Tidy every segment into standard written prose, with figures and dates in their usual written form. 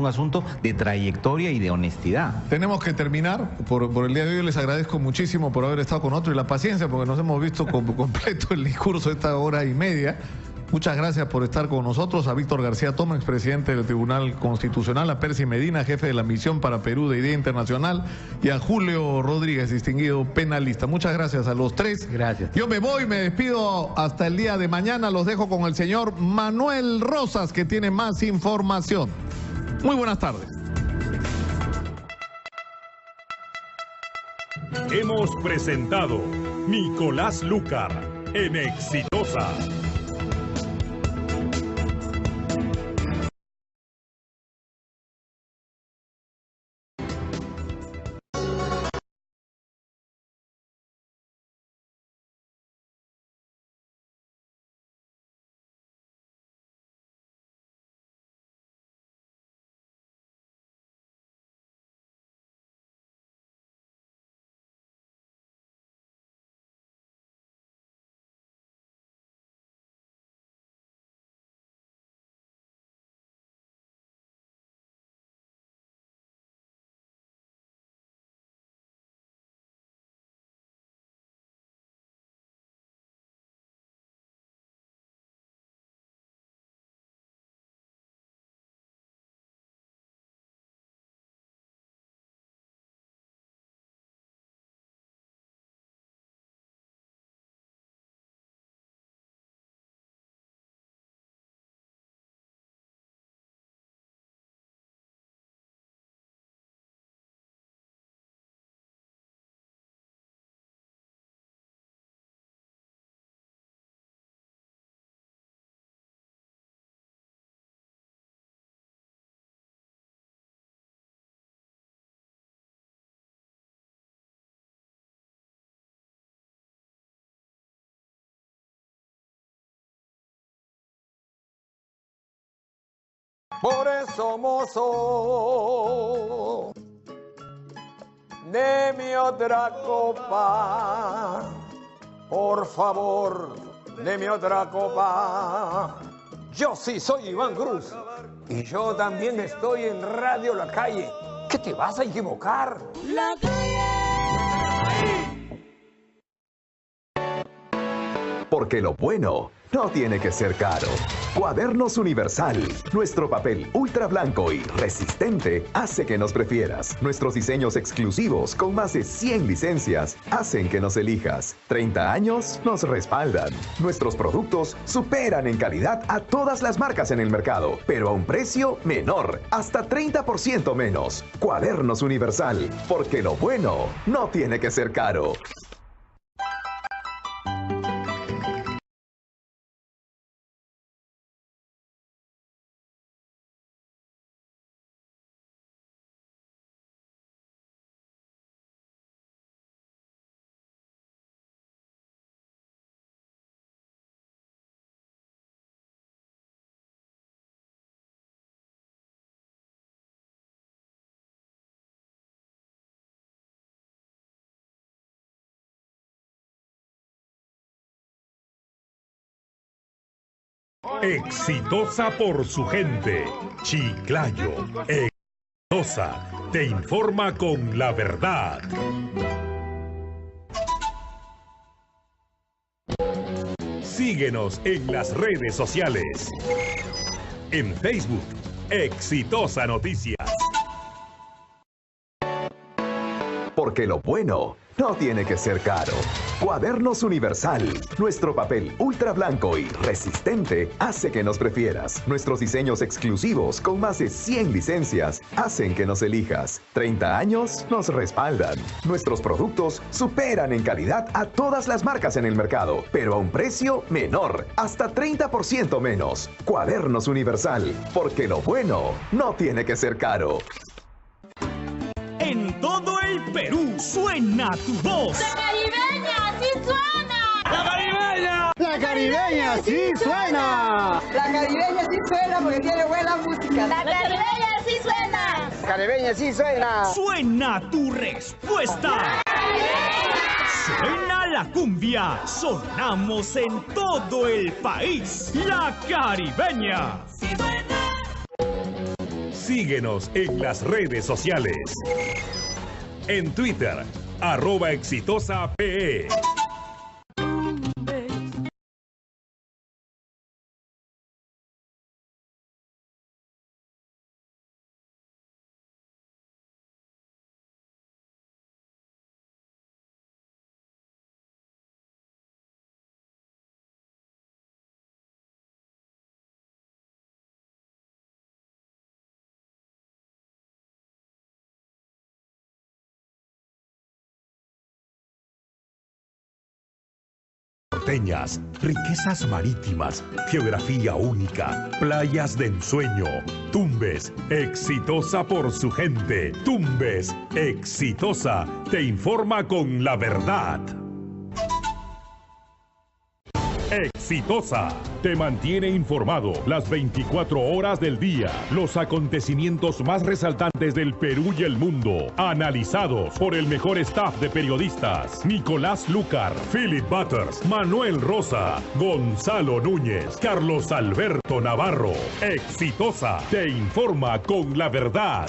un asunto de trayectoria y de honestidad. Tenemos que terminar. Por el día de hoy les agradezco muchísimo por haber estado con nosotros y la paciencia, porque nos hemos visto completo el discurso de esta hora y media. Muchas gracias por estar con nosotros. A Víctor García Toma, expresidente del Tribunal Constitucional, a Percy Medina, jefe de la misión para Perú de Idea Internacional, y a Julio Rodríguez, distinguido penalista. Muchas gracias a los tres. Gracias. Yo me voy, me despido hasta el día de mañana. Los dejo con el señor Manuel Rosas, que tiene más información. Muy buenas tardes. Hemos presentado Nicolás Lucar en Exitosa. Por eso, mozo, deme otra copa. Por favor, deme otra copa. Yo sí soy Iván Cruz. Y yo también estoy en Radio La Calle. ¿Qué te vas a equivocar? La Calle. Porque lo bueno no tiene que ser caro. Cuadernos Universal. Nuestro papel ultra blanco y resistente hace que nos prefieras. Nuestros diseños exclusivos con más de 100 licencias hacen que nos elijas. 30 años nos respaldan. Nuestros productos superan en calidad a todas las marcas en el mercado, pero a un precio menor, hasta 30% menos. Cuadernos Universal. Porque lo bueno no tiene que ser caro. Exitosa por su gente. Chiclayo. Exitosa. Te informa con la verdad. Síguenos en las redes sociales. En Facebook, Exitosa Noticias. Porque lo bueno no tiene que ser caro. Cuadernos Universal. Nuestro papel ultra blanco y resistente hace que nos prefieras. Nuestros diseños exclusivos con más de 100 licencias hacen que nos elijas. 30 años nos respaldan. Nuestros productos superan en calidad a todas las marcas en el mercado, pero a un precio menor, hasta 30% menos. Cuadernos Universal. Porque lo bueno no tiene que ser caro. En todo el Perú suena tu voz. ¡La caribeña sí suena! ¡La caribeña! ¡La caribeña sí suena! La caribeña sí suena porque tiene buena música. ¡La caribeña sí suena! ¡La caribeña sí suena! Suena tu respuesta. Suena la cumbia. Sonamos en todo el país. La caribeña. ¡Sí suena! Síguenos en las redes sociales. En Twitter, @exitosape. Porteñas, riquezas marítimas, geografía única, playas de ensueño. Tumbes, exitosa por su gente. Tumbes, exitosa, te informa con la verdad. Exitosa te mantiene informado las 24 horas del día. Los acontecimientos más resaltantes del Perú y el mundo, analizados por el mejor staff de periodistas: Nicolás Lucar, Philip Butters, Manuel Rosa, Gonzalo Núñez, Carlos Alberto Navarro. Exitosa te informa con la verdad.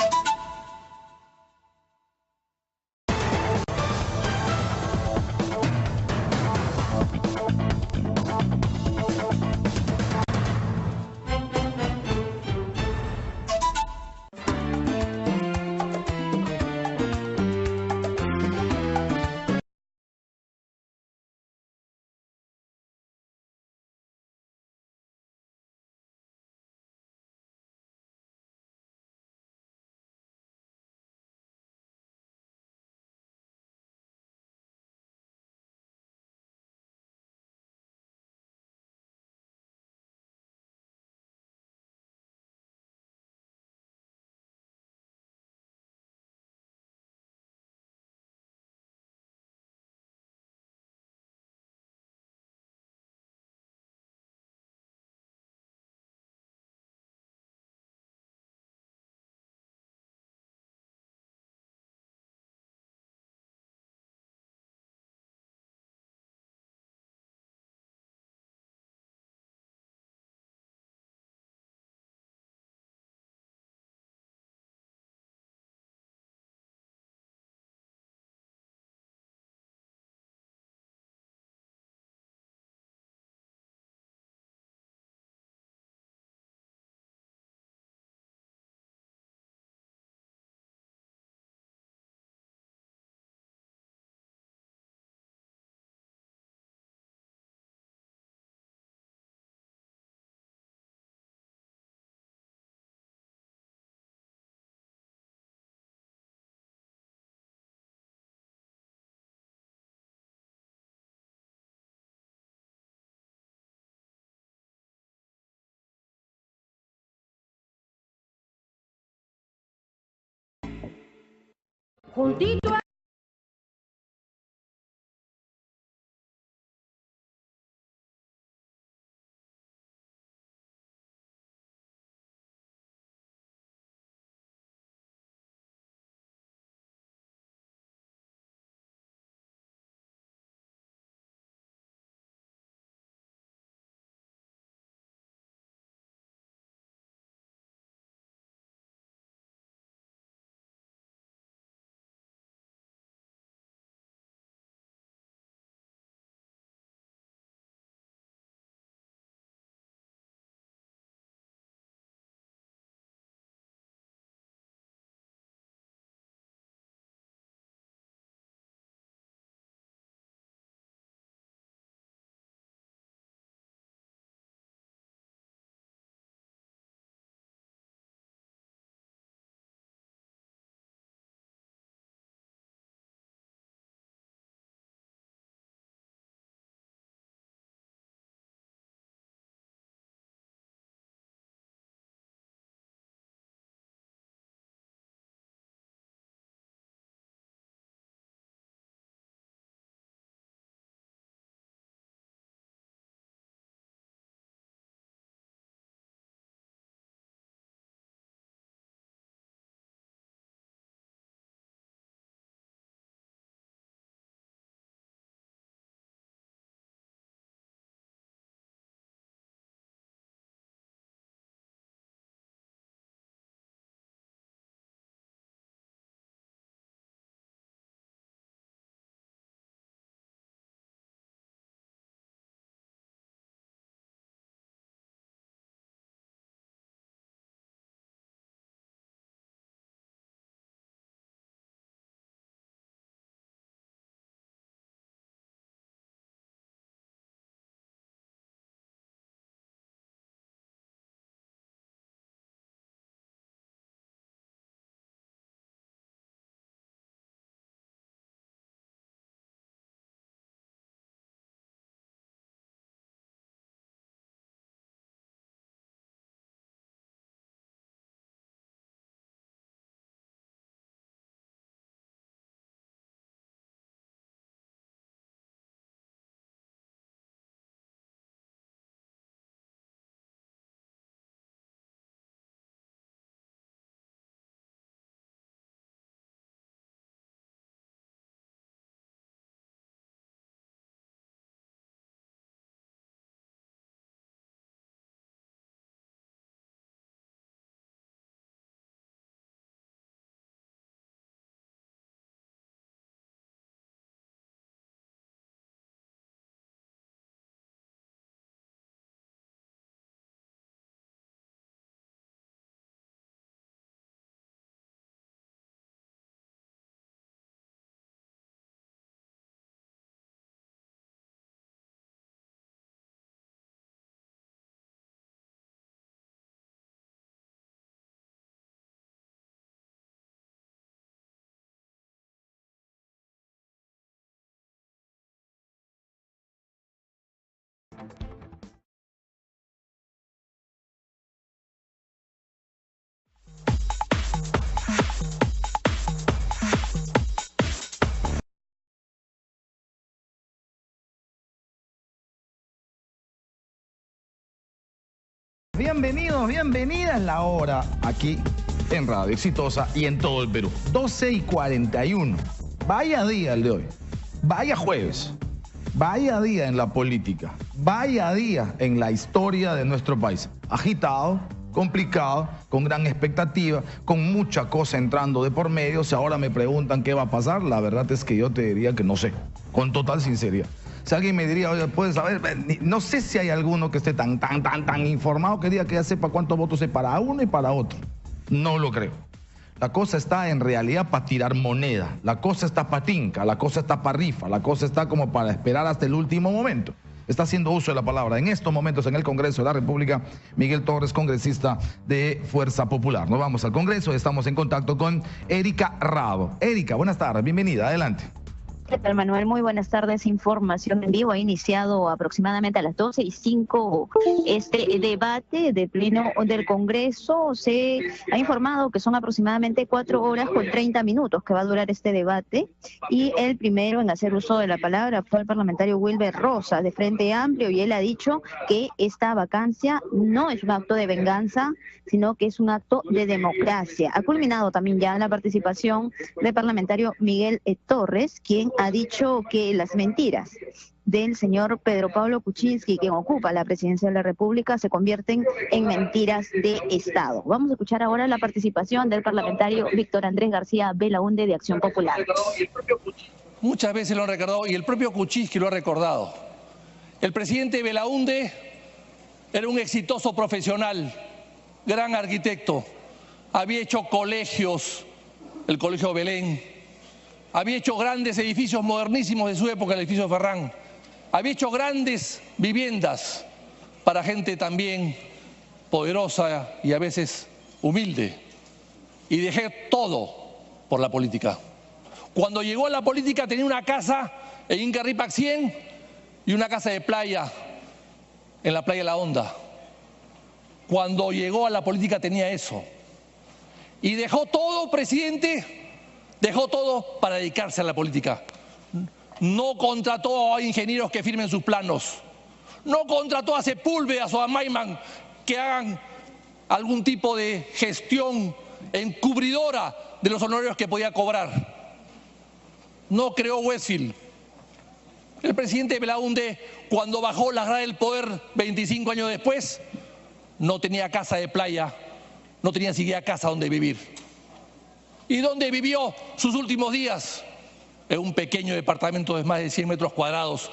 Juntito Bienvenidos, bienvenidas, la hora aquí en Radio Exitosa y en todo el Perú. 12:41. Vaya día el de hoy. Vaya jueves. Vaya día en la política. Vaya día en la historia de nuestro país. Agitado, complicado, con gran expectativa, con mucha cosa entrando de por medio. Si ahora me preguntan qué va a pasar, la verdad es que yo te diría que no sé, con total sinceridad. Si alguien me diría, oye, puedes saber, no sé si hay alguno que esté tan informado que diga que ya sepa cuántos votos hay para uno y para otro. No lo creo. La cosa está en realidad para tirar moneda, la cosa está para tinca, la cosa está para rifa, la cosa está como para esperar hasta el último momento. Está haciendo uso de la palabra en estos momentos en el Congreso de la República Miguel Torres, congresista de Fuerza Popular. Nos vamos al Congreso, estamos en contacto con Erika Rabo. Erika, buenas tardes, bienvenida, adelante. ¿Qué tal, Manuel? Muy buenas tardes. Información en vivo. Ha iniciado aproximadamente a las 12:05 este debate de pleno del Congreso. Se ha informado que son aproximadamente 4 horas con 30 minutos que va a durar este debate. Y el primero en hacer uso de la palabra fue el parlamentario Wilber Rosas, de Frente Amplio, y él ha dicho que esta vacancia no es un acto de venganza, sino que es un acto de democracia. Ha culminado también ya la participación del parlamentario Miguel Torres, quien ha dicho que las mentiras del señor Pedro Pablo Kuczynski, quien ocupa la presidencia de la República, se convierten en mentiras de Estado. Vamos a escuchar ahora la participación del parlamentario Víctor Andrés García Belaúnde, de Acción Popular. Muchas veces lo han recordado y el propio Kuczynski lo ha recordado. El presidente Belaúnde era un exitoso profesional, gran arquitecto, había hecho colegios, el Colegio Belén, había hecho grandes edificios modernísimos de su época, el edificio Ferrán, había hecho grandes viviendas para gente también poderosa y a veces humilde, y dejé todo por la política. Cuando llegó a la política tenía una casa en Inca Rípac 100 y una casa de playa en la playa La Honda. Cuando llegó a la política tenía eso. Y dejó todo, presidente, dejó todo para dedicarse a la política. No contrató a ingenieros que firmen sus planos. No contrató a Sepúlvedas o a Maiman que hagan algún tipo de gestión encubridora de los honorarios que podía cobrar. No creó Westfield. El presidente Belaúnde, cuando bajó la grada del poder 25 años después, no tenía casa de playa, no tenía siquiera casa donde vivir. ¿Y dónde vivió sus últimos días? En un pequeño departamento de más de 100 metros cuadrados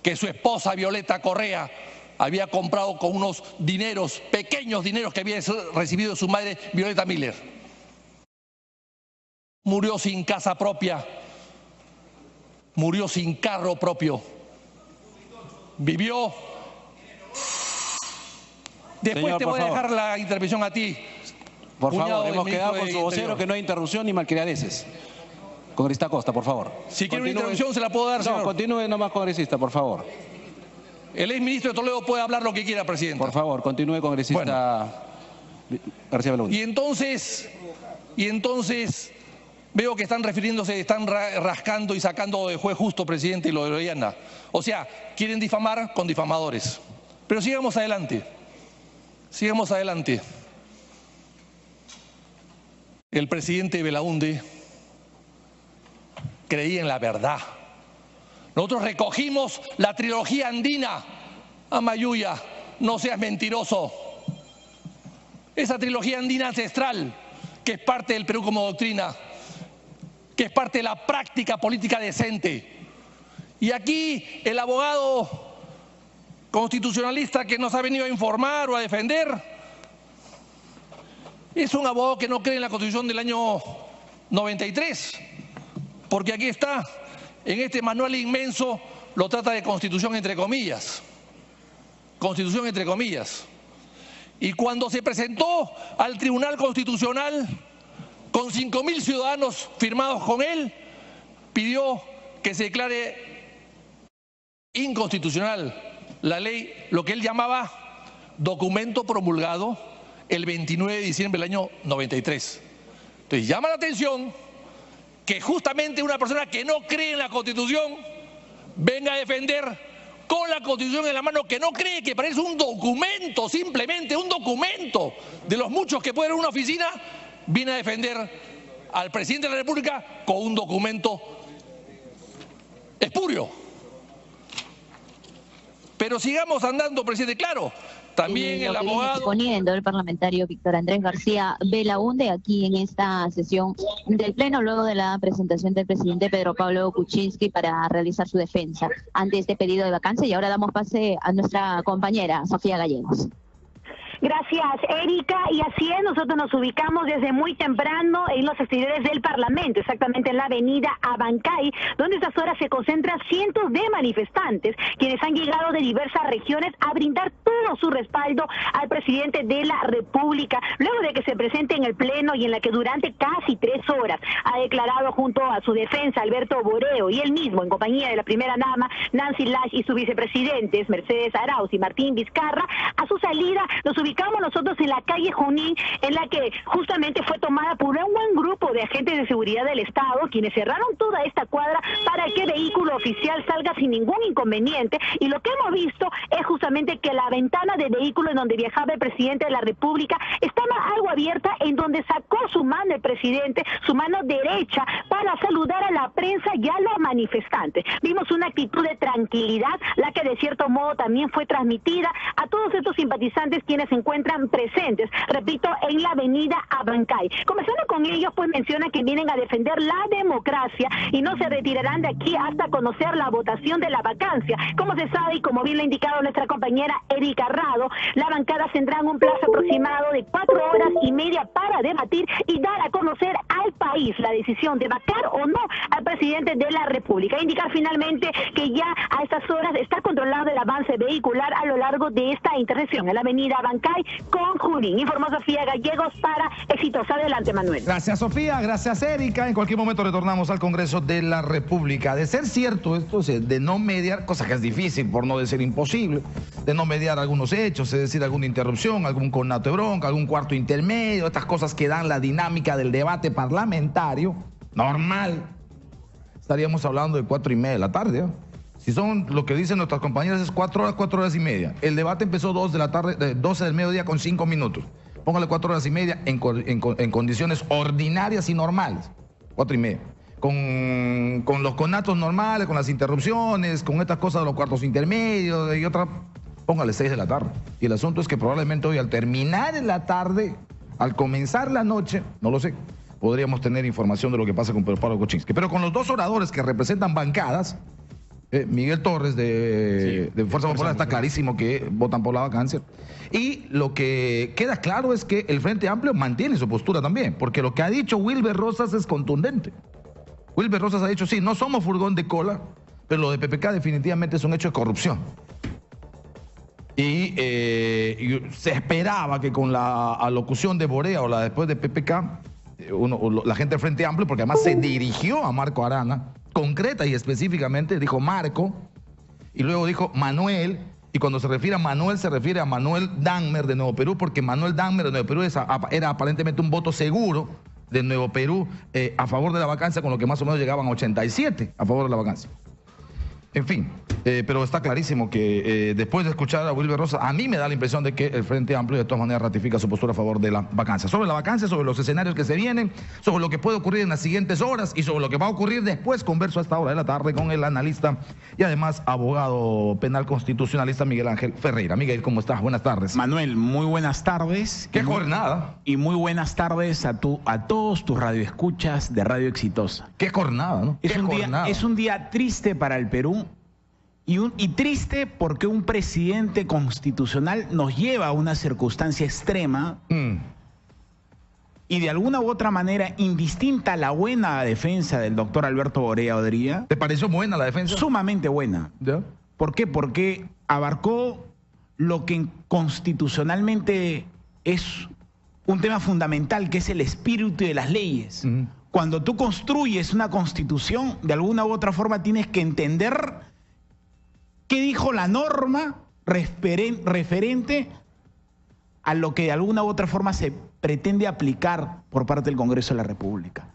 que su esposa Violeta Correa había comprado con unos dineros, pequeños dineros que había recibido de su madre Violeta Miller. Murió sin casa propia, murió sin carro propio, vivió. Después señor, te voy a dejar la intervención a ti. Por favor, hemos quedado con su vocero que no hay interrupción ni malcriadeces. Congresista Costa, por favor. Si quiere una intervención se la puedo dar, señor. No, continúe nomás, congresista, por favor. El exministro de Toledo puede hablar lo que quiera, presidente. Por favor, continúe, congresista García Belaúnde. Y entonces veo que están refiriéndose, están rascando y sacando de juez justo, presidente, y lo de Orellana. O sea, quieren difamar con difamadores. Pero sigamos adelante. Sigamos adelante. El presidente Belaúnde creía en la verdad. Nosotros recogimos la trilogía andina. Amayuya, no seas mentiroso. Esa trilogía andina ancestral, que es parte del Perú como doctrina, que es parte de la práctica política decente. Y aquí el abogado constitucionalista que nos ha venido a informar o a defender es un abogado que no cree en la Constitución del año 93, porque aquí está, en este manual inmenso, lo trata de Constitución entre comillas. Constitución entre comillas. Y cuando se presentó al Tribunal Constitucional, con 5.000 ciudadanos firmados con él, pidió que se declare inconstitucional la ley, lo que él llamaba documento promulgado el 29 de diciembre del año 93. Entonces llama la atención que justamente una persona que no cree en la Constitución venga a defender con la Constitución en la mano, que no cree, que parece un documento, simplemente un documento de los muchos que puede haber en una oficina, viene a defender al presidente de la República con un documento espurio. Pero sigamos andando, presidente. Claro, también el abogado... Exponiendo el parlamentario Víctor Andrés García Belaúnde aquí en esta sesión del Pleno, luego de la presentación del presidente Pedro Pablo Kuczynski para realizar su defensa ante este pedido de vacancia. Y ahora damos pase a nuestra compañera Sofía Gallegos. Gracias, Erika. Y así es, nosotros nos ubicamos desde muy temprano en los exteriores del Parlamento, exactamente en la avenida Abancay, donde a estas horas se concentran cientos de manifestantes, quienes han llegado de diversas regiones a brindar todo su respaldo al presidente de la República, luego de que se presente en el Pleno y en la que durante casi 3 horas ha declarado junto a su defensa Alberto Boreo y él mismo, en compañía de la primera dama Nancy Lash y sus vicepresidentes Mercedes Arauz y Martín Vizcarra. A su salida nos ubicamos nosotros en la calle Junín, en la que justamente fue tomada por un buen grupo de agentes de seguridad del Estado, quienes cerraron toda esta cuadra para que el vehículo oficial salga sin ningún inconveniente. Y lo que hemos visto es justamente que la ventana del vehículo en donde viajaba el presidente de la República estaba algo abierta, en donde sacó su mano el presidente, su mano derecha, para saludar a la prensa y a los manifestantes. Vimos una actitud de tranquilidad, la que de cierto modo también fue transmitida a todos estos simpatizantes quienes se encuentran presentes, repito, en la avenida Abancay. Comenzando con ellos, pues mencionan que vienen a defender la democracia y no se retirarán de aquí hasta conocer la votación de la vacancia. Como se sabe y como bien lo ha indicado nuestra compañera Erika Rado, la bancada tendrá un plazo aproximado de 4 horas y media para debatir y dar a conocer al país la decisión de vacar o no al presidente de la República. Indicar finalmente que ya a estas horas está controlado el avance vehicular a lo largo de esta intersección en la avenida Abancay con Junín. Informó Sofía Gallegos para Exitosa. Adelante, Manuel. Gracias, Sofía. Gracias, Erika. En cualquier momento retornamos al Congreso de la República. De ser cierto esto, de no mediar, cosa que es difícil, por no decir imposible, de no mediar algunos hechos, es decir, alguna interrupción, algún conato de bronca, algún cuarto intermedio, estas cosas que dan la dinámica del debate parlamentario, normal, estaríamos hablando de 4:30 de la tarde, ¿eh? Si son lo que dicen nuestras compañeras es 4 horas, 4 horas y media. El debate empezó 2 de la tarde, 12 del mediodía con 5 minutos. Póngale 4 horas y media en condiciones ordinarias y normales. 4:30. Con los conatos normales, con las interrupciones, con estas cosas de los cuartos intermedios y otras, póngale 6 de la tarde. Y el asunto es que probablemente hoy al terminar en la tarde, al comenzar la noche, no lo sé, podríamos tener información de lo que pasa con Pedro Pablo Kuczynski. Pero con los dos oradores que representan bancadas, Miguel Torres de Fuerza Popular, está clarísimo que votan por la vacancia. Y lo que queda claro es que el Frente Amplio mantiene su postura también, porque lo que ha dicho Wilber Rosas es contundente. Wilber Rosas ha dicho, sí, no somos furgón de cola, pero lo de PPK definitivamente es un hecho de corrupción. Y se esperaba que con la alocución de Borea o la después de PPK, la gente del Frente Amplio, porque además se dirigió a Marco Arana, concreta y específicamente, dijo Marco, y luego dijo Manuel, y cuando se refiere a Manuel, se refiere a Manuel Dagmer de Nuevo Perú, porque Manuel Dagmer de Nuevo Perú era aparentemente un voto seguro de Nuevo Perú a favor de la vacancia, con lo que más o menos llegaban a 87 a favor de la vacancia. En fin, pero está clarísimo que después de escuchar a Wilber Rosas, a mí me da la impresión de que el Frente Amplio de todas maneras ratifica su postura a favor de la vacancia. Sobre la vacancia, sobre los escenarios que se vienen, sobre lo que puede ocurrir en las siguientes horas y sobre lo que va a ocurrir después, converso a esta hora de la tarde con el analista y además abogado penal constitucionalista Miguel Ángel Ferreira. Miguel, ¿cómo estás? Buenas tardes. Manuel, muy buenas tardes. ¿Qué jornada? Y muy buenas tardes a todos tus radioescuchas de Radio Exitosa. ¿Qué jornada, no? Es un día triste para el Perú. Y triste porque un presidente constitucional nos lleva a una circunstancia extrema y de alguna u otra manera, indistinta a la buena defensa del doctor Alberto Borea Odría. ¿Te pareció buena la defensa? Sumamente buena. ¿Ya? ¿Por qué? Porque abarcó lo que constitucionalmente es un tema fundamental, que es el espíritu de las leyes. Cuando tú construyes una constitución, de alguna u otra forma tienes que entender qué dijo la norma referente a lo que de alguna u otra forma se pretende aplicar por parte del Congreso de la República.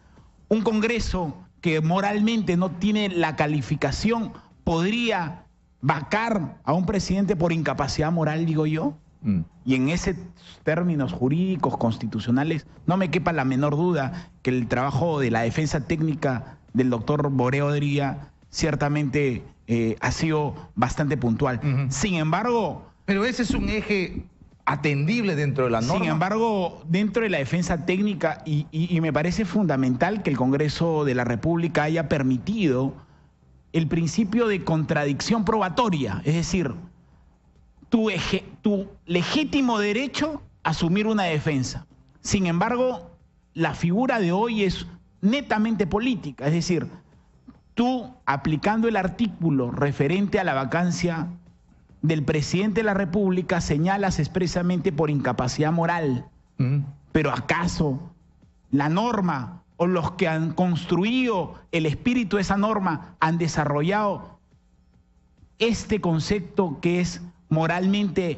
Un Congreso que moralmente no tiene la calificación podría vacar a un presidente por incapacidad moral, digo yo. Y en esos términos jurídicos, constitucionales, no me quepa la menor duda que el trabajo de la defensa técnica del doctor Borea Odría ciertamente ha sido bastante puntual. Sin embargo... Pero ese es un eje atendible dentro de la norma. Sin embargo, dentro de la defensa técnica, y me parece fundamental que el Congreso de la República haya permitido el principio de contradicción probatoria, es decir, tu legítimo derecho a asumir una defensa. Sin embargo, la figura de hoy es netamente política, es decir, tú aplicando el artículo referente a la vacancia del presidente de la República señalas expresamente por incapacidad moral. Pero ¿acaso la norma o los que han construido el espíritu de esa norma han desarrollado este concepto que es moralmente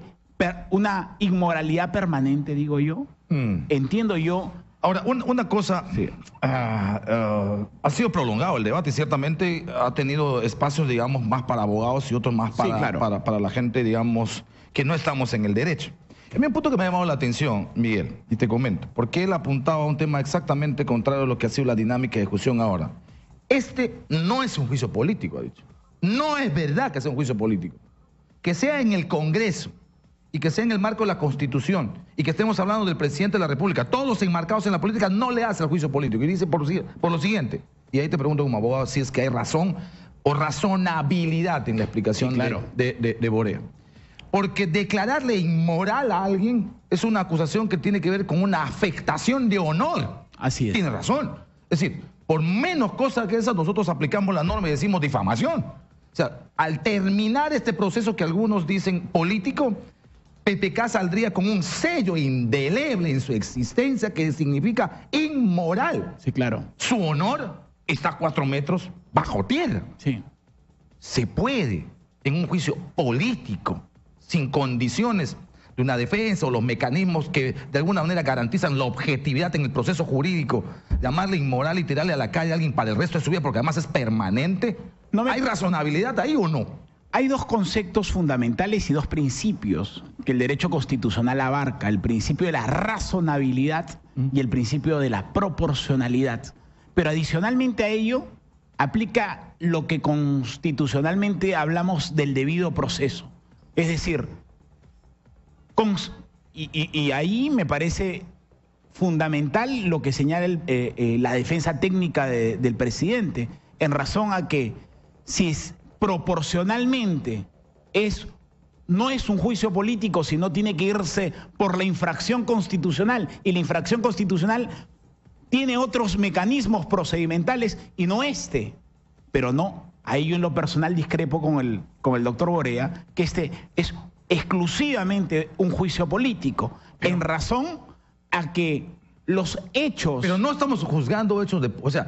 una inmoralidad permanente, digo yo? Entiendo yo. Ahora, una cosa, sí. Ha sido prolongado el debate y ciertamente ha tenido espacios, digamos, más para abogados y otros más para, sí, claro, para la gente, digamos, que no estamos en el derecho. A mí un punto que me ha llamado la atención, Miguel, y te comento, porque él apuntaba a un tema exactamente contrario a lo que ha sido la dinámica de discusión ahora. Este no es un juicio político, ha dicho. No es verdad que sea un juicio político. Que sea en el Congreso y que sea en el marco de la Constitución y que estemos hablando del presidente de la República, todos enmarcados en la política, no le hace al juicio político. Y dice por lo siguiente, y ahí te pregunto como abogado si es que hay razón o razonabilidad en la explicación, sí, claro, de Borea. Porque declararle inmoral a alguien es una acusación que tiene que ver con una afectación de honor. Así es. Tiene razón. Es decir, por menos cosas que esas nosotros aplicamos la norma y decimos difamación. O sea, al terminar este proceso que algunos dicen político, PPK saldría con un sello indeleble en su existencia que significa inmoral. Sí, claro. Su honor está 4 metros bajo tierra. Sí. Se puede, en un juicio político, sin condiciones de una defensa o los mecanismos que de alguna manera garantizan la objetividad en el proceso jurídico, llamarle inmoral y tirarle a la calle a alguien para el resto de su vida porque además es permanente. ¿Hay razonabilidad ahí o no? Hay dos conceptos fundamentales y dos principios que el derecho constitucional abarca: el principio de la razonabilidad y el principio de la proporcionalidad. Pero adicionalmente a ello, aplica lo que constitucionalmente hablamos del debido proceso. Es decir, y ahí me parece fundamental lo que señala la defensa técnica del presidente, en razón a que si es proporcionalmente no es un juicio político, sino tiene que irse por la infracción constitucional, y la infracción constitucional tiene otros mecanismos procedimentales y no este. Pero no, ahí yo en lo personal discrepo con el doctor Borea, que este es exclusivamente un juicio político, en razón a que los hechos... Pero no estamos juzgando hechos de... O sea,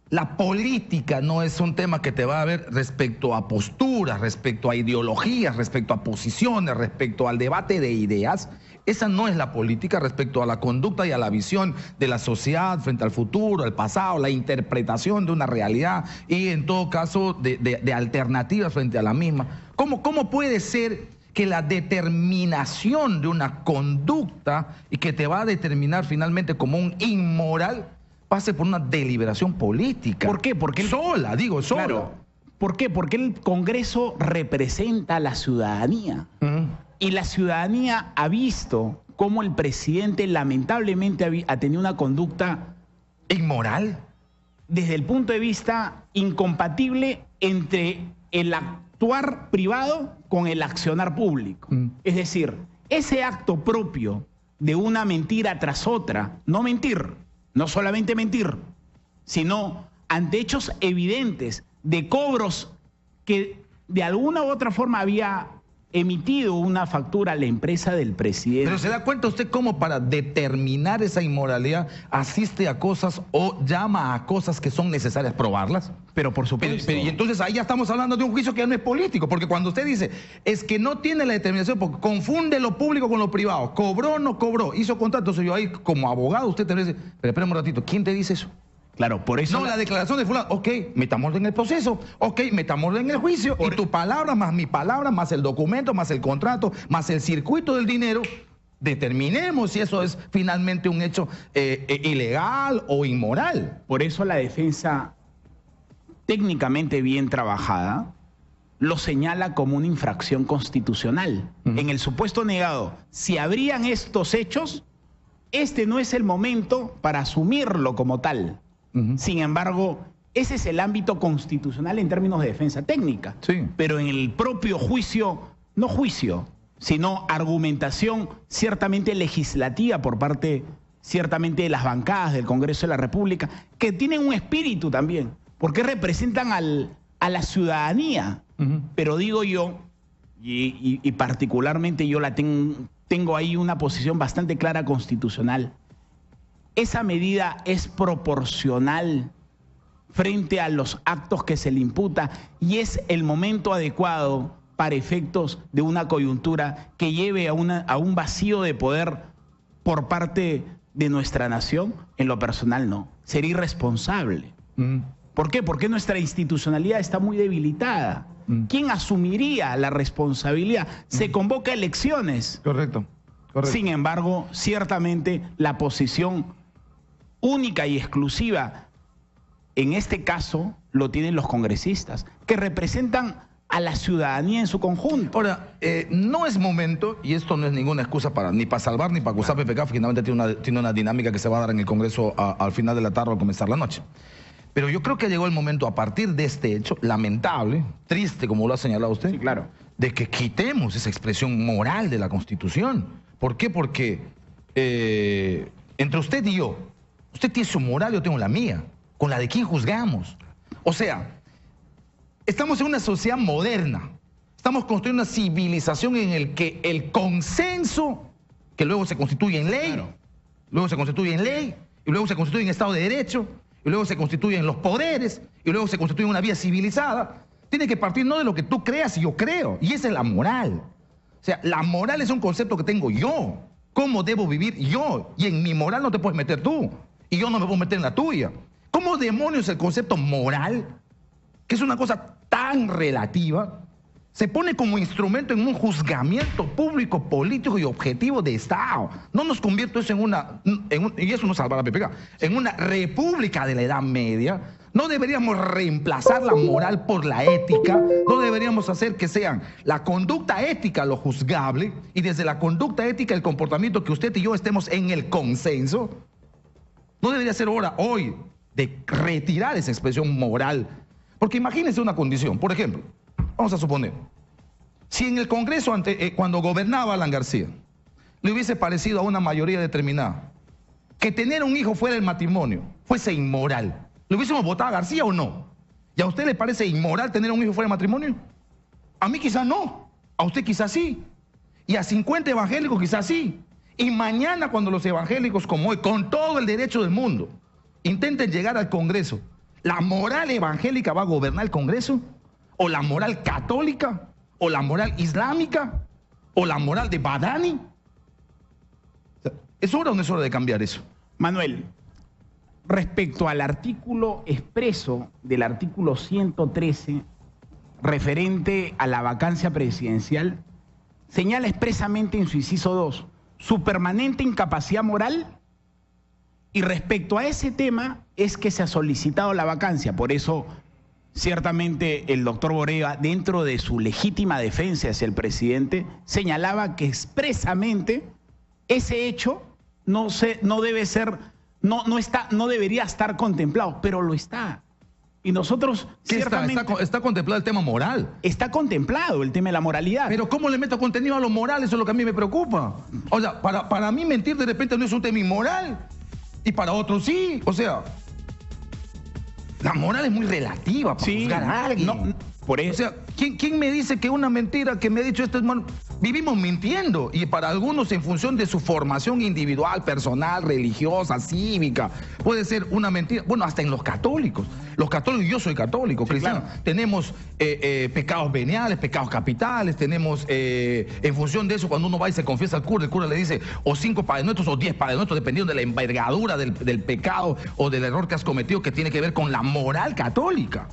la política no es un tema que te va a ver respecto a posturas, respecto a ideologías, respecto a posiciones, respecto al debate de ideas. Esa no es la política respecto a la conducta y a la visión de la sociedad frente al futuro, al pasado, la interpretación de una realidad y en todo caso de alternativas frente a la misma. ¿Cómo puede ser que la determinación de una conducta y que te va a determinar finalmente como un inmoral pase por una deliberación política? ¿Por qué? Porque sola. Claro. ¿Por qué? Porque el Congreso representa a la ciudadanía. Y la ciudadanía ha visto cómo el presidente lamentablemente ha tenido una conducta inmoral desde el punto de vista incompatible entre el actuar privado con el accionar público. Es decir, ese acto propio de una mentira tras otra, no mentir, no solamente mentir, sino ante hechos evidentes de cobros que de alguna u otra forma había emitido una factura a la empresa del presidente. Pero ¿se da cuenta usted cómo para determinar esa inmoralidad asiste a cosas o llama a cosas que son necesarias probarlas? Pero por supuesto. Y entonces ahí ya estamos hablando de un juicio que ya no es político, porque cuando usted dice, es que no tiene la determinación, porque confunde lo público con lo privado, cobró o no cobró, hizo contrato, yo ahí como abogado usted te dice, pero espérame un ratito, ¿quién te dice eso? Claro, por eso... No, la declaración de fulano, ok, metámoslo en el proceso, ok, metámoslo en el juicio, y tu palabra más mi palabra, más el documento, más el contrato, más el circuito del dinero, determinemos si eso es finalmente un hecho ilegal o inmoral. Por eso la defensa, técnicamente bien trabajada, lo señala como una infracción constitucional. En el supuesto negado, si habrían estos hechos, este no es el momento para asumirlo como tal. Sin embargo, ese es el ámbito constitucional en términos de defensa técnica. Sí. Pero en el propio juicio, no juicio, sino argumentación ciertamente legislativa por parte, ciertamente, de las bancadas del Congreso de la República, que tienen un espíritu también, porque representan a la ciudadanía. Pero digo yo, y particularmente yo tengo ahí una posición bastante clara constitucional, esa medida es proporcional frente a los actos que se le imputa y es el momento adecuado para efectos de una coyuntura que lleve a un vacío de poder por parte de nuestra nación. En lo personal no, sería irresponsable. ¿Por qué? Porque nuestra institucionalidad está muy debilitada. ¿Quién asumiría la responsabilidad? Se convoca elecciones. Correcto. Sin embargo, ciertamente la posición única y exclusiva, en este caso, lo tienen los congresistas, que representan a la ciudadanía en su conjunto. Ahora, no es momento, y esto no es ninguna excusa ni para salvar ni para acusar a PPK, finalmente tiene una dinámica que se va a dar en el Congreso al final de la tarde o al comenzar la noche. Pero yo creo que llegó el momento, a partir de este hecho, lamentable, triste, como lo ha señalado usted, sí, claro, de que quitemos esa expresión moral de la Constitución. ¿Por qué? Porque entre usted y yo, usted tiene su moral, yo tengo la mía. ¿Con la de quién juzgamos? O sea, estamos en una sociedad moderna. Estamos construyendo una civilización en la que el consenso, que luego se constituye en ley, luego se constituye en ley, y luego se constituye en Estado de Derecho, y luego se constituye en los poderes, y luego se constituye en una vida civilizada, tiene que partir no de lo que tú creas y yo creo. Y esa es la moral. O sea, la moral es un concepto que tengo yo. ¿Cómo debo vivir yo? Y en mi moral no te puedes meter tú. Y yo no me puedo meter en la tuya. ¿Cómo demonios el concepto moral, que es una cosa tan relativa, se pone como instrumento en un juzgamiento público, político y objetivo de Estado? No nos convierte eso y eso no salva a la PPK, en una república de la Edad Media. No deberíamos reemplazar la moral por la ética, no deberíamos hacer que sean la conducta ética lo juzgable y desde la conducta ética el comportamiento que usted y yo estemos en el consenso. No debería ser hora hoy de retirar esa expresión moral. Porque imagínense una condición, por ejemplo, vamos a suponer, si en el Congreso cuando gobernaba Alan García le hubiese parecido a una mayoría determinada que tener un hijo fuera del matrimonio fuese inmoral, ¿le hubiésemos votado a García o no? ¿Y a usted le parece inmoral tener un hijo fuera del matrimonio? A mí quizás no, a usted quizás sí, y a 50 evangélicos quizás sí. Y mañana cuando los evangélicos como hoy, con todo el derecho del mundo, intenten llegar al Congreso, ¿la moral evangélica va a gobernar el Congreso? ¿O la moral católica? ¿O la moral islámica? ¿O la moral de Badani? ¿Es hora o no es hora de cambiar eso? Manuel, respecto al artículo expreso del artículo 113, referente a la vacancia presidencial, señala expresamente en su inciso 2, su permanente incapacidad moral, y respecto a ese tema es que se ha solicitado la vacancia. Por eso, ciertamente, el doctor Borrega, dentro de su legítima defensa hacia el presidente, señalaba que expresamente ese hecho no debería estar contemplado, pero lo está. Y nosotros, ciertamente... Está contemplado el tema moral. Está contemplado el tema de la moralidad. Pero ¿cómo le meto contenido a lo moral? Eso es lo que a mí me preocupa. O sea, para mí mentir de repente no es un tema inmoral. Y para otros sí. O sea, la moral es muy relativa para juzgar a alguien. Por eso, o sea, ¿Quién me dice que una mentira que me ha dicho este hermano? Vivimos mintiendo y para algunos en función de su formación individual, personal, religiosa, cívica, puede ser una mentira. Bueno, hasta en los católicos. Los católicos, yo soy católico, sí, cristiano. Claro. Tenemos pecados veniales, pecados capitales, tenemos en función de eso, cuando uno va y se confiesa al cura, el cura le dice o 5 Padres Nuestros o 10 Padres Nuestros, dependiendo de la envergadura del pecado o del error que has cometido, que tiene que ver con la moral católica.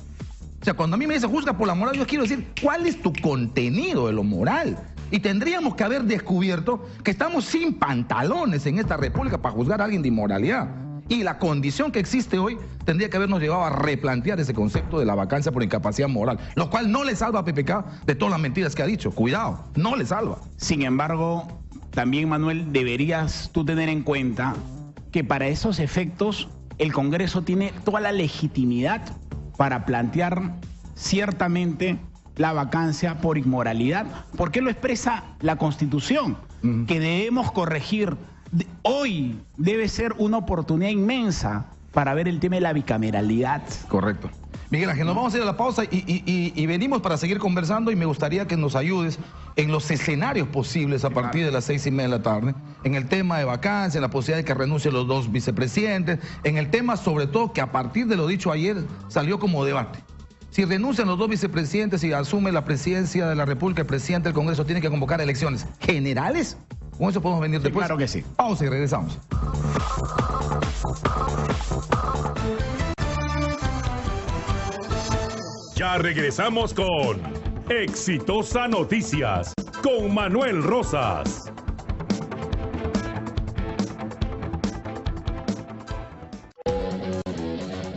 O sea, cuando a mí me dicen juzga por la moral, yo quiero decir, ¿cuál es tu contenido de lo moral? Y tendríamos que haber descubierto que estamos sin pantalones en esta república para juzgar a alguien de inmoralidad. Y la condición que existe hoy tendría que habernos llevado a replantear ese concepto de la vacancia por incapacidad moral, lo cual no le salva a PPK de todas las mentiras que ha dicho. Cuidado, no le salva. Sin embargo, también, Manuel, deberías tú tener en cuenta que para esos efectos el Congreso tiene toda la legitimidad para plantear ciertamente la vacancia por inmoralidad, porque lo expresa la Constitución, que debemos corregir. Hoy debe ser una oportunidad inmensa para ver el tema de la bicameralidad. Correcto. Miguel Ángel, nos vamos a ir a la pausa y venimos para seguir conversando y me gustaría que nos ayudes en los escenarios posibles a partir de las 6:30 de la tarde, en el tema de vacancia, en la posibilidad de que renuncien los 2 vicepresidentes, en el tema sobre todo que a partir de lo dicho ayer salió como debate. Si renuncian los 2 vicepresidentes y asume la presidencia de la República, el presidente del Congreso tiene que convocar elecciones generales. Con eso podemos venir después. Claro que sí. Pausa y regresamos. Ya regresamos con Exitosa Noticias con Manuel Rosas.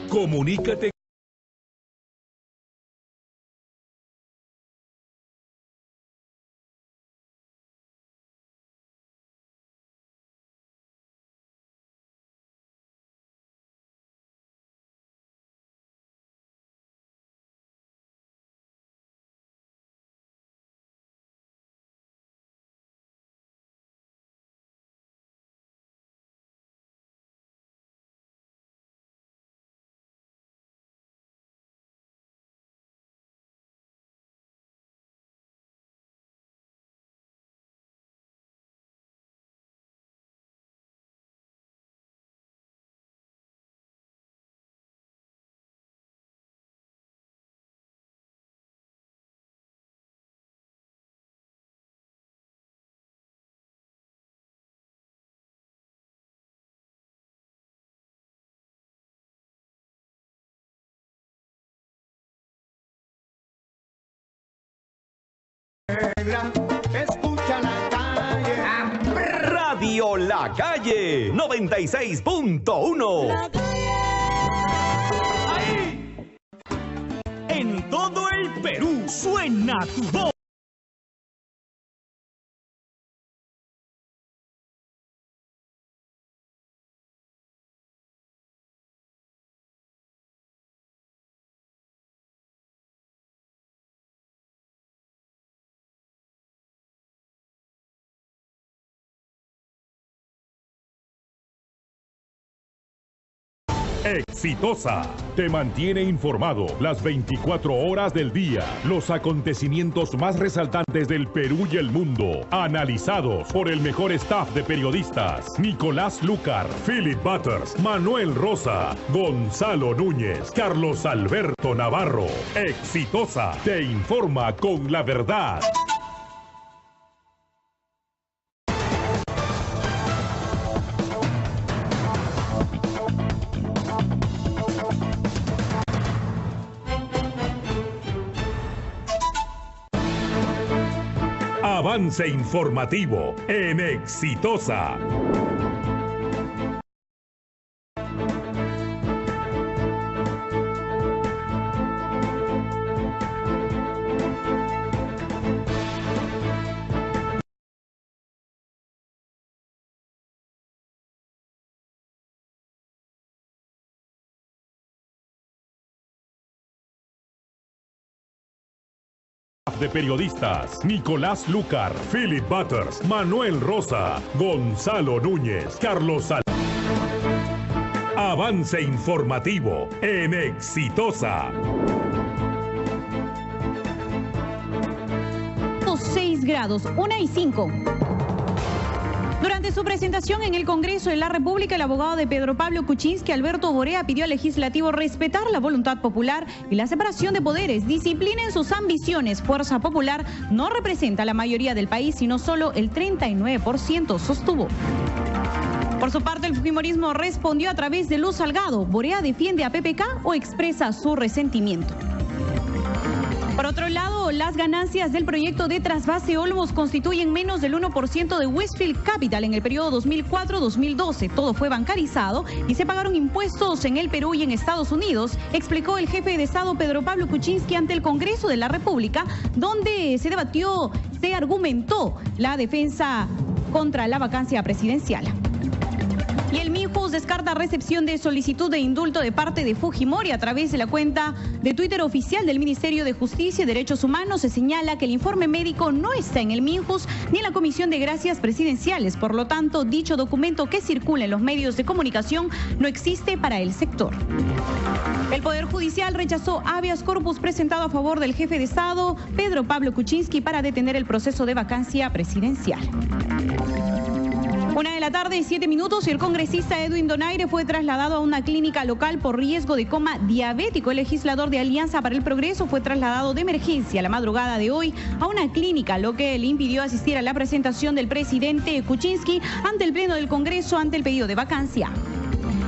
Comunícate. Escucha la calle. Radio La Calle 96.1. Ahí. En todo el Perú suena tu voz. Exitosa te mantiene informado las 24 horas del día. Los acontecimientos más resaltantes del Perú y el mundo, analizados por el mejor staff de periodistas: Nicolás Lucar, Philip Butters, Manuel Rosa, Gonzalo Núñez, Carlos Alberto Navarro. Exitosa te informa con la verdad. Avance informativo en Exitosa. De periodistas: Nicolás Lucar, Philip Butters, Manuel Rosa, Gonzalo Núñez, Carlos Avance informativo en Exitosa. 6 grados, 1:05. Durante su presentación en el Congreso de la República, el abogado de Pedro Pablo Kuczynski, Alberto Borea, pidió al legislativo respetar la voluntad popular y la separación de poderes, disciplinen sus ambiciones. Fuerza Popular no representa a la mayoría del país, sino solo el 39%, sostuvo. Por su parte, el fujimorismo respondió a través de Luz Salgado. ¿Borea defiende a PPK o expresa su resentimiento? Por otro lado, las ganancias del proyecto de trasvase Olmos constituyen menos del 1% de Westfield Capital en el periodo 2004-2012. Todo fue bancarizado y se pagaron impuestos en el Perú y en Estados Unidos, explicó el jefe de Estado Pedro Pablo Kuczynski ante el Congreso de la República, donde se argumentó la defensa contra la vacancia presidencial. Y el Minjus descarta recepción de solicitud de indulto de parte de Fujimori. A través de la cuenta de Twitter oficial del Ministerio de Justicia y Derechos Humanos se señala que el informe médico no está en el Minjus ni en la Comisión de Gracias Presidenciales. Por lo tanto, dicho documento que circula en los medios de comunicación no existe para el sector. El Poder Judicial rechazó habeas corpus presentado a favor del jefe de Estado, Pedro Pablo Kuczynski, para detener el proceso de vacancia presidencial. 1:07 p.m. y el congresista Edwin Donaire fue trasladado a una clínica local por riesgo de coma diabético. El legislador de Alianza para el Progreso fue trasladado de emergencia la madrugada de hoy a una clínica, lo que le impidió asistir a la presentación del presidente Kuczynski ante el Pleno del Congreso ante el pedido de vacancia.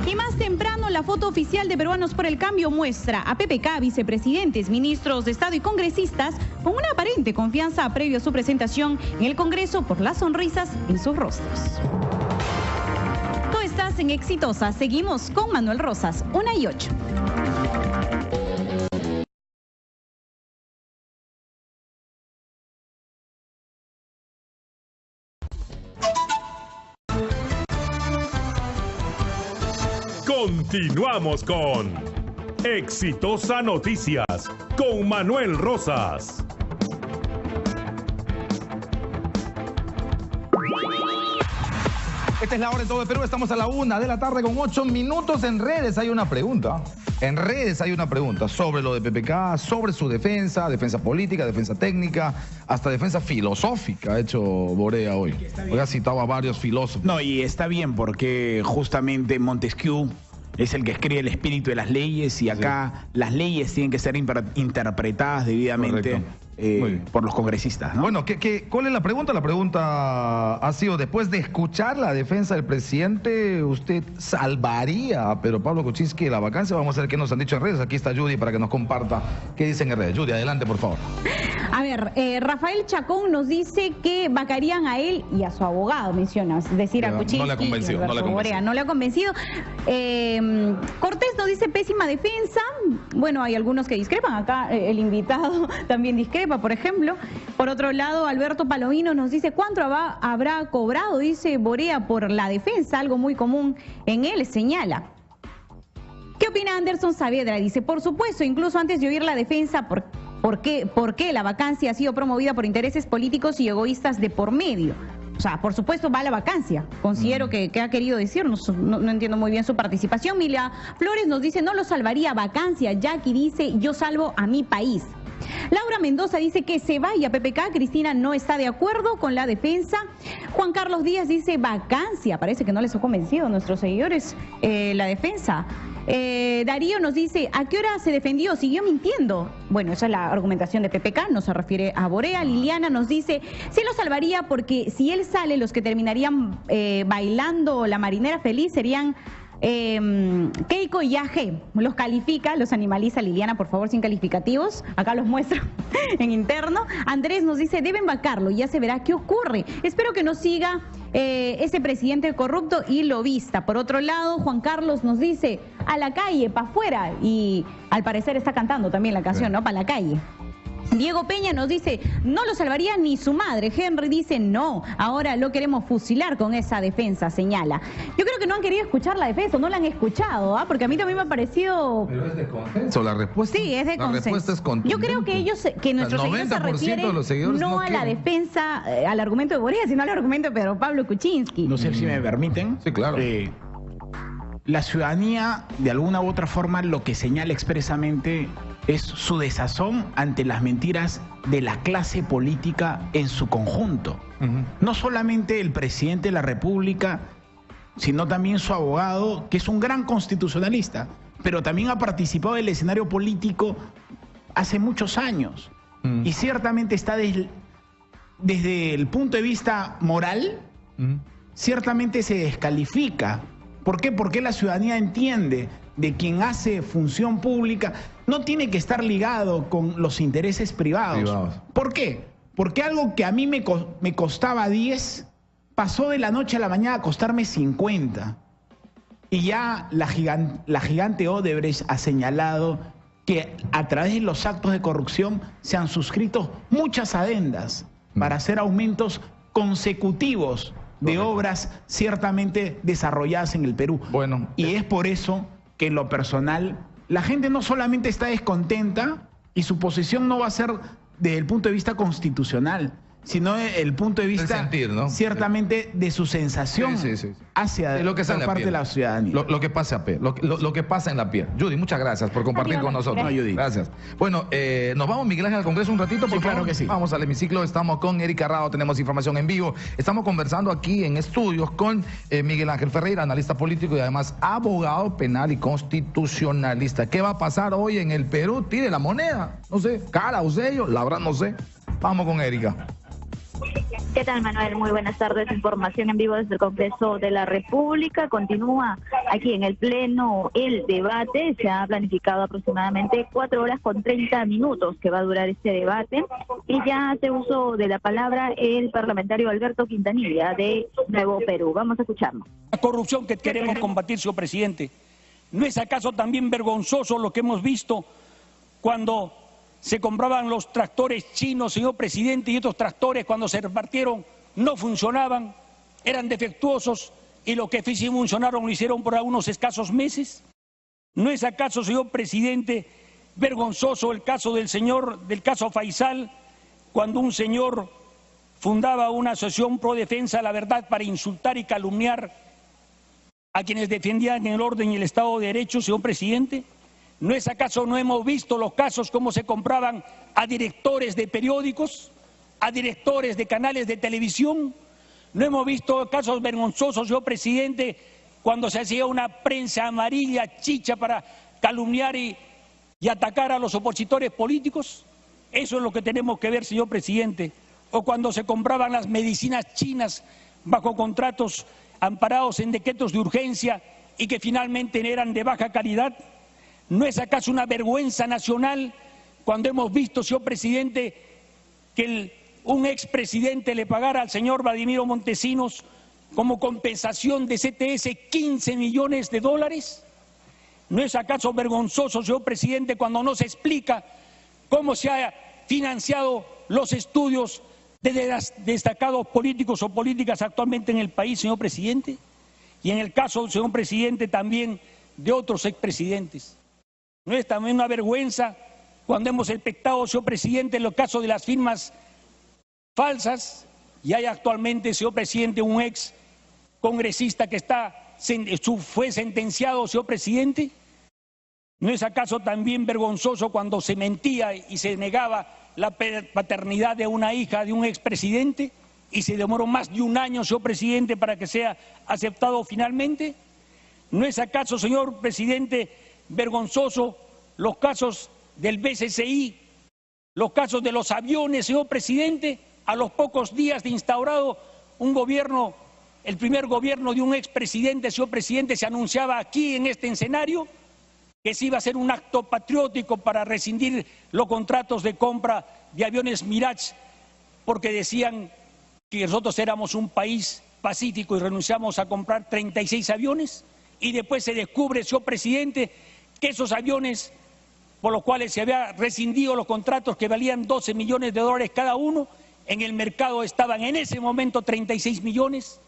Y más temprano, la foto oficial de Peruanos por el Cambio muestra a PPK, vicepresidentes, ministros de Estado y congresistas con una aparente confianza previo a su presentación en el Congreso por las sonrisas en sus rostros. Tú estás en Exitosa. Seguimos con Manuel Rosas, 1:08. Continuamos con Exitosa Noticias con Manuel Rosas. Esta es la hora de todo el Perú. Estamos a la 1 de la tarde con 8 minutos. En redes hay una pregunta. Sobre lo de PPK, sobre su defensa política, defensa técnica, hasta defensa filosófica ha hecho Borea hoy. Hoy ha citado a varios filósofos. No, y está bien porque justamente Montesquieu es el que escribe el espíritu de las leyes y acá las leyes tienen que ser interpretadas debidamente por los congresistas, ¿no? Bueno, ¿cuál es la pregunta? La pregunta ha sido, después de escuchar la defensa del presidente, ¿usted salvaría a Pedro Pablo Kuczynski de la vacancia? Vamos a ver qué nos han dicho en redes. Aquí está Judy para que nos comparta qué dicen en redes. Judy, adelante, por favor. A ver, Rafael Chacón nos dice que vacarían a él y a su abogado, menciona, es decir, a Kuczynski. No le ha convencido, no le ha convencido. Cortés nos dice pésima defensa. Bueno, hay algunos que discrepan. Acá el invitado también discrepa, por ejemplo. Por otro lado, Alberto Palomino nos dice cuánto habrá cobrado, dice Borea, por la defensa, algo muy común en él, señala. ¿Qué opina Anderson Saavedra? Dice, por supuesto, incluso antes de oír la defensa, ¿por qué la vacancia ha sido promovida por intereses políticos y egoístas de por medio? O sea, por supuesto va a la vacancia. Considero que ha querido decir, no entiendo muy bien su participación. Mila Flores nos dice, no lo salvaría, vacancia. Jackie dice, yo salvo a mi país. Laura Mendoza dice que se vaya PPK. Cristina no está de acuerdo con la defensa. Juan Carlos Díaz dice vacancia. Parece que no les ha convencido a nuestros seguidores la defensa. Darío nos dice, ¿a qué hora se defendió? ¿Siguió mintiendo? Bueno, esa es la argumentación de PPK, no se refiere a Borea. Liliana nos dice, sí lo salvaría porque si él sale, los que terminarían bailando la marinera feliz serían Keiko y AG. Los califica, los animaliza Liliana, por favor, sin calificativos. Acá los muestro en interno. Andrés nos dice, deben vacarlo, ya se verá qué ocurre. Espero que no siga ese presidente corrupto y lobista. Por otro lado, Juan Carlos nos dice, a la calle, para afuera. Y al parecer está cantando también la canción, ¿no? Para la calle. Diego Peña nos dice, no lo salvaría ni su madre. Henry dice, no, ahora lo queremos fusilar con esa defensa, señala. Yo creo que no han querido escuchar la defensa, no la han escuchado, porque a mí también me ha parecido... Pero es de consenso la respuesta. Sí, es de consenso. La respuesta es contundente. Yo creo que ellos, que nuestros seguidores se refieren de los seguidores no a la defensa, al argumento de Borea, sino al argumento de Pedro Pablo Kuczynski. No sé si me permiten. Sí, claro. la ciudadanía, de alguna u otra forma, lo que señala expresamente es su desazón ante las mentiras de la clase política en su conjunto. No solamente el presidente de la República, sino también su abogado, que es un gran constitucionalista, pero también ha participado del escenario político hace muchos años. Y ciertamente está desde el punto de vista moral, ciertamente se descalifica. ¿Por qué? Porque la ciudadanía entiende de quien hace función pública no tiene que estar ligado con los intereses privados. ¿Por qué? Porque algo que a mí me costaba 10, pasó de la noche a la mañana a costarme 50. Y ya la gigante Odebrecht ha señalado que a través de los actos de corrupción se han suscrito muchas adendas para hacer aumentos consecutivos de obras ciertamente desarrolladas en el Perú. Y es por eso que en lo personal la gente no solamente está descontenta y su posición no va a ser desde el punto de vista constitucional, sino desde el punto de vista ciertamente de su sensación hacia lo que por parte de la ciudadanía. Lo que pasa lo que pasa en la piel. Judy, muchas gracias por compartir con nosotros. Judy. Gracias. Bueno, nos vamos, Miguel Ángel, al Congreso un ratito, por favor. Claro que sí. Vamos al hemiciclo, estamos con Erika Rado, tenemos información en vivo. Estamos conversando aquí en estudios con Miguel Ángel Ferreira, analista político y además abogado penal y constitucionalista. ¿Qué va a pasar hoy en el Perú? Tire la moneda, no sé, cara o sello, la verdad no sé. Vamos con Erika. ¿Qué tal, Manuel? Muy buenas tardes. Información en vivo desde el Congreso de la República. Continúa aquí en el Pleno el debate. Se ha planificado aproximadamente 4 horas con 30 minutos que va a durar este debate. Y ya hace uso de la palabra el parlamentario Alberto Quintanilla de Nuevo Perú. Vamos a escucharlo. La corrupción que queremos combatir, señor presidente. ¿No es acaso también vergonzoso lo que hemos visto cuando se compraban los tractores chinos, señor presidente, y otros tractores cuando se repartieron no funcionaban, eran defectuosos y lo que sí funcionaron lo hicieron por algunos escasos meses? ¿No es acaso, señor presidente, vergonzoso el caso del caso Faisal, cuando un señor fundaba una asociación pro defensa de la verdad para insultar y calumniar a quienes defendían el orden y el Estado de Derecho, señor presidente? ¿No es acaso no hemos visto los casos cómo se compraban a directores de periódicos, a directores de canales de televisión? ¿No hemos visto casos vergonzosos, señor presidente, cuando se hacía una prensa amarilla, chicha, para calumniar y atacar a los opositores políticos? Eso es lo que tenemos que ver, señor presidente. O cuando se compraban las medicinas chinas bajo contratos amparados en decretos de urgencia y que finalmente eran de baja calidad. ¿No es acaso una vergüenza nacional cuando hemos visto, señor presidente, que un expresidente le pagara al señor Vladimiro Montesinos como compensación de CTS 15 millones de dólares? ¿No es acaso vergonzoso, señor presidente, cuando no se explica cómo se ha financiado los estudios de destacados políticos o políticas actualmente en el país, señor presidente? Y en el caso, señor presidente, también de otros expresidentes. ¿No es también una vergüenza cuando hemos espectado, señor presidente, en los casos de las firmas falsas? Y hay actualmente, señor presidente, un ex congresista que fue sentenciado, señor presidente. ¿No es acaso también vergonzoso cuando se mentía y se negaba la paternidad de una hija de un expresidente y se demoró más de un año, señor presidente, para que sea aceptado finalmente? ¿No es acaso, señor presidente, vergonzoso los casos del BCCI, los casos de los aviones, señor presidente? A los pocos días de instaurado un gobierno, el primer gobierno de un expresidente, señor presidente, se anunciaba aquí en este escenario que se iba a hacer un acto patriótico para rescindir los contratos de compra de aviones Mirage, porque decían que nosotros éramos un país pacífico y renunciamos a comprar 36 aviones, y después se descubre, señor presidente, que esos aviones por los cuales se había rescindido los contratos que valían 12 millones de dólares cada uno, en el mercado estaban en ese momento 36 millones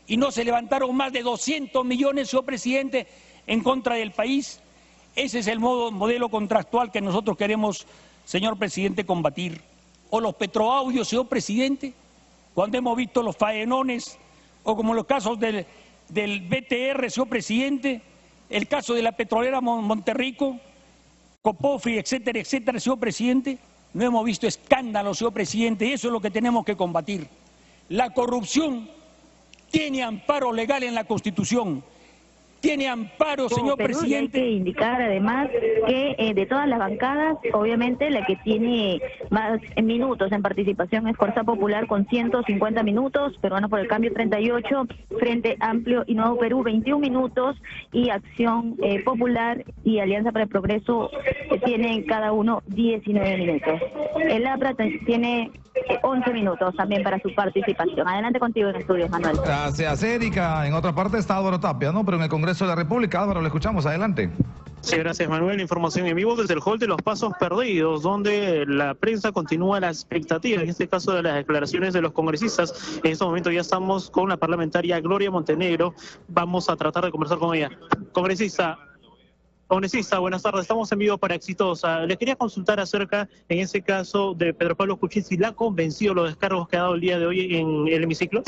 y no se levantaron más de 200 millones, señor presidente, en contra del país. Ese es el modelo contractual que nosotros queremos, señor presidente, combatir. O los petroaudios, señor presidente, cuando hemos visto los faenones, o como los casos del BTR, señor presidente, el caso de la petrolera Monterrico, Copofri, etcétera, etcétera, señor presidente. No hemos visto escándalos, señor presidente, eso es lo que tenemos que combatir. La corrupción tiene amparo legal en la Constitución. Tiene amparo, señor presidente. Hay que indicar además que de todas las bancadas, obviamente la que tiene más minutos en participación es Fuerza Popular con 150 minutos, Peruanos por el Cambio 38, Frente Amplio y Nuevo Perú 21 minutos y Acción Popular y Alianza para el Progreso tienen cada uno 19 minutos. El APRA tiene 11 minutos también para su participación. Adelante contigo en estudios, Manuel. Gracias, Erika. En otra parte está Álvaro Tapia, ¿no? Pero en el Congreso de la República, Álvaro, le escuchamos. Adelante. Sí, gracias, Manuel. Información en vivo desde el hall de los Pasos Perdidos, donde la prensa continúa la expectativa, en este caso de las declaraciones de los congresistas. En este momento ya estamos con la parlamentaria Gloria Montenegro. Vamos a tratar de conversar con ella. Congresista, buenas tardes, estamos en vivo para Exitosa. Le quería consultar acerca, en ese caso, de Pedro Pablo Kuczynski, si le ha convencido los descargos que ha dado el día de hoy en el hemiciclo.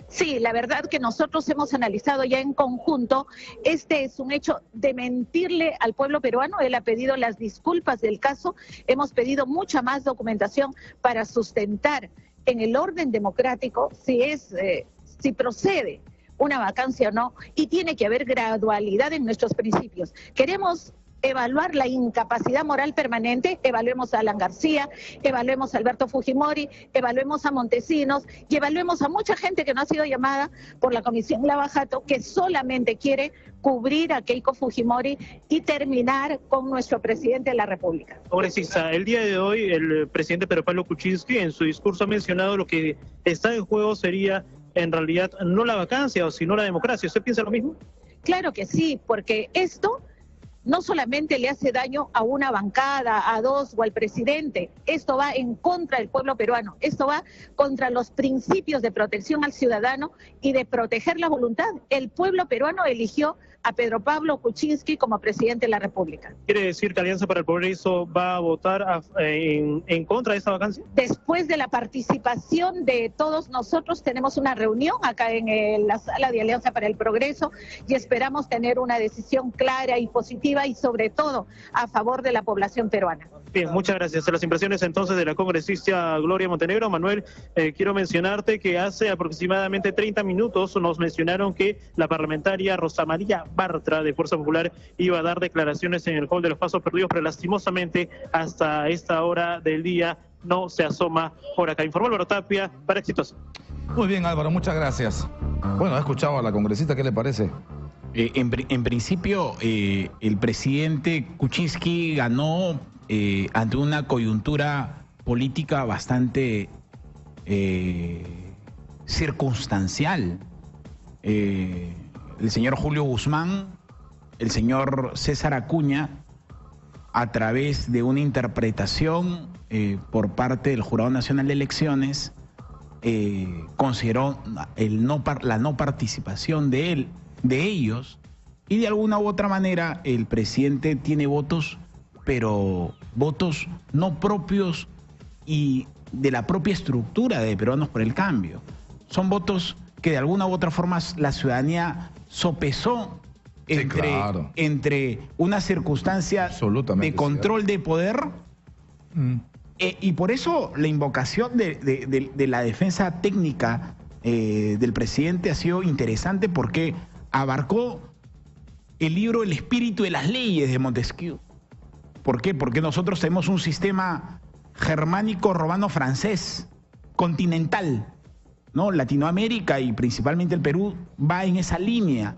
Sí, la verdad que nosotros hemos analizado ya en conjunto, este es un hecho de mentirle al pueblo peruano. Él ha pedido las disculpas del caso, hemos pedido mucha más documentación para sustentar en el orden democrático si procede una vacancia o no, y tiene que haber gradualidad en nuestros principios. Queremos evaluar la incapacidad moral permanente, evaluemos a Alan García, evaluemos a Alberto Fujimori, evaluemos a Montesinos y evaluemos a mucha gente que no ha sido llamada por la Comisión Lavajato, que solamente quiere cubrir a Keiko Fujimori y terminar con nuestro presidente de la República. Congresista, el día de hoy el presidente Pedro Pablo Kuczynski en su discurso ha mencionado lo que está en juego sería en realidad no la vacancia, sino la democracia. ¿Usted piensa lo mismo? Claro que sí, porque esto no solamente le hace daño a una bancada, a dos o al presidente, esto va en contra del pueblo peruano, esto va contra los principios de protección al ciudadano y de proteger la voluntad. El pueblo peruano eligió a Pedro Pablo Kuczynski como presidente de la República. ¿Quiere decir que Alianza para el Progreso va a votar en contra de esta vacancia? Después de la participación de todos nosotros, tenemos una reunión acá en la sala de Alianza para el Progreso y esperamos tener una decisión clara y positiva y sobre todo a favor de la población peruana. Bien, muchas gracias. A las impresiones entonces de la congresista Gloria Montenegro. Manuel, quiero mencionarte que hace aproximadamente 30 minutos nos mencionaron que la parlamentaria Rosa María Bartra de Fuerza Popular iba a dar declaraciones en el hall de los Pasos Perdidos, pero lastimosamente hasta esta hora del día no se asoma por acá. Informó Álvaro Tapia para Exitosa. Muy bien, Álvaro, muchas gracias. Bueno, ha escuchado a la congresista, ¿qué le parece? En principio, el presidente Kuczynski ganó ante una coyuntura política bastante circunstancial. El señor Julio Guzmán, el señor César Acuña, a través de una interpretación por parte del Jurado Nacional de Elecciones, consideró la no participación de ellos, y de alguna u otra manera el presidente tiene votos, pero votos no propios y de la propia estructura de Peruanos por el Cambio. Son votos que de alguna u otra forma la ciudadanía sopesó entre una circunstancia de control de poder y por eso la invocación de la defensa técnica del presidente ha sido interesante, porque abarcó el libro El espíritu de las leyes de Montesquieu. ¿Por qué? Porque nosotros tenemos un sistema germánico romano francés continental, ¿no? Latinoamérica y principalmente el Perú va en esa línea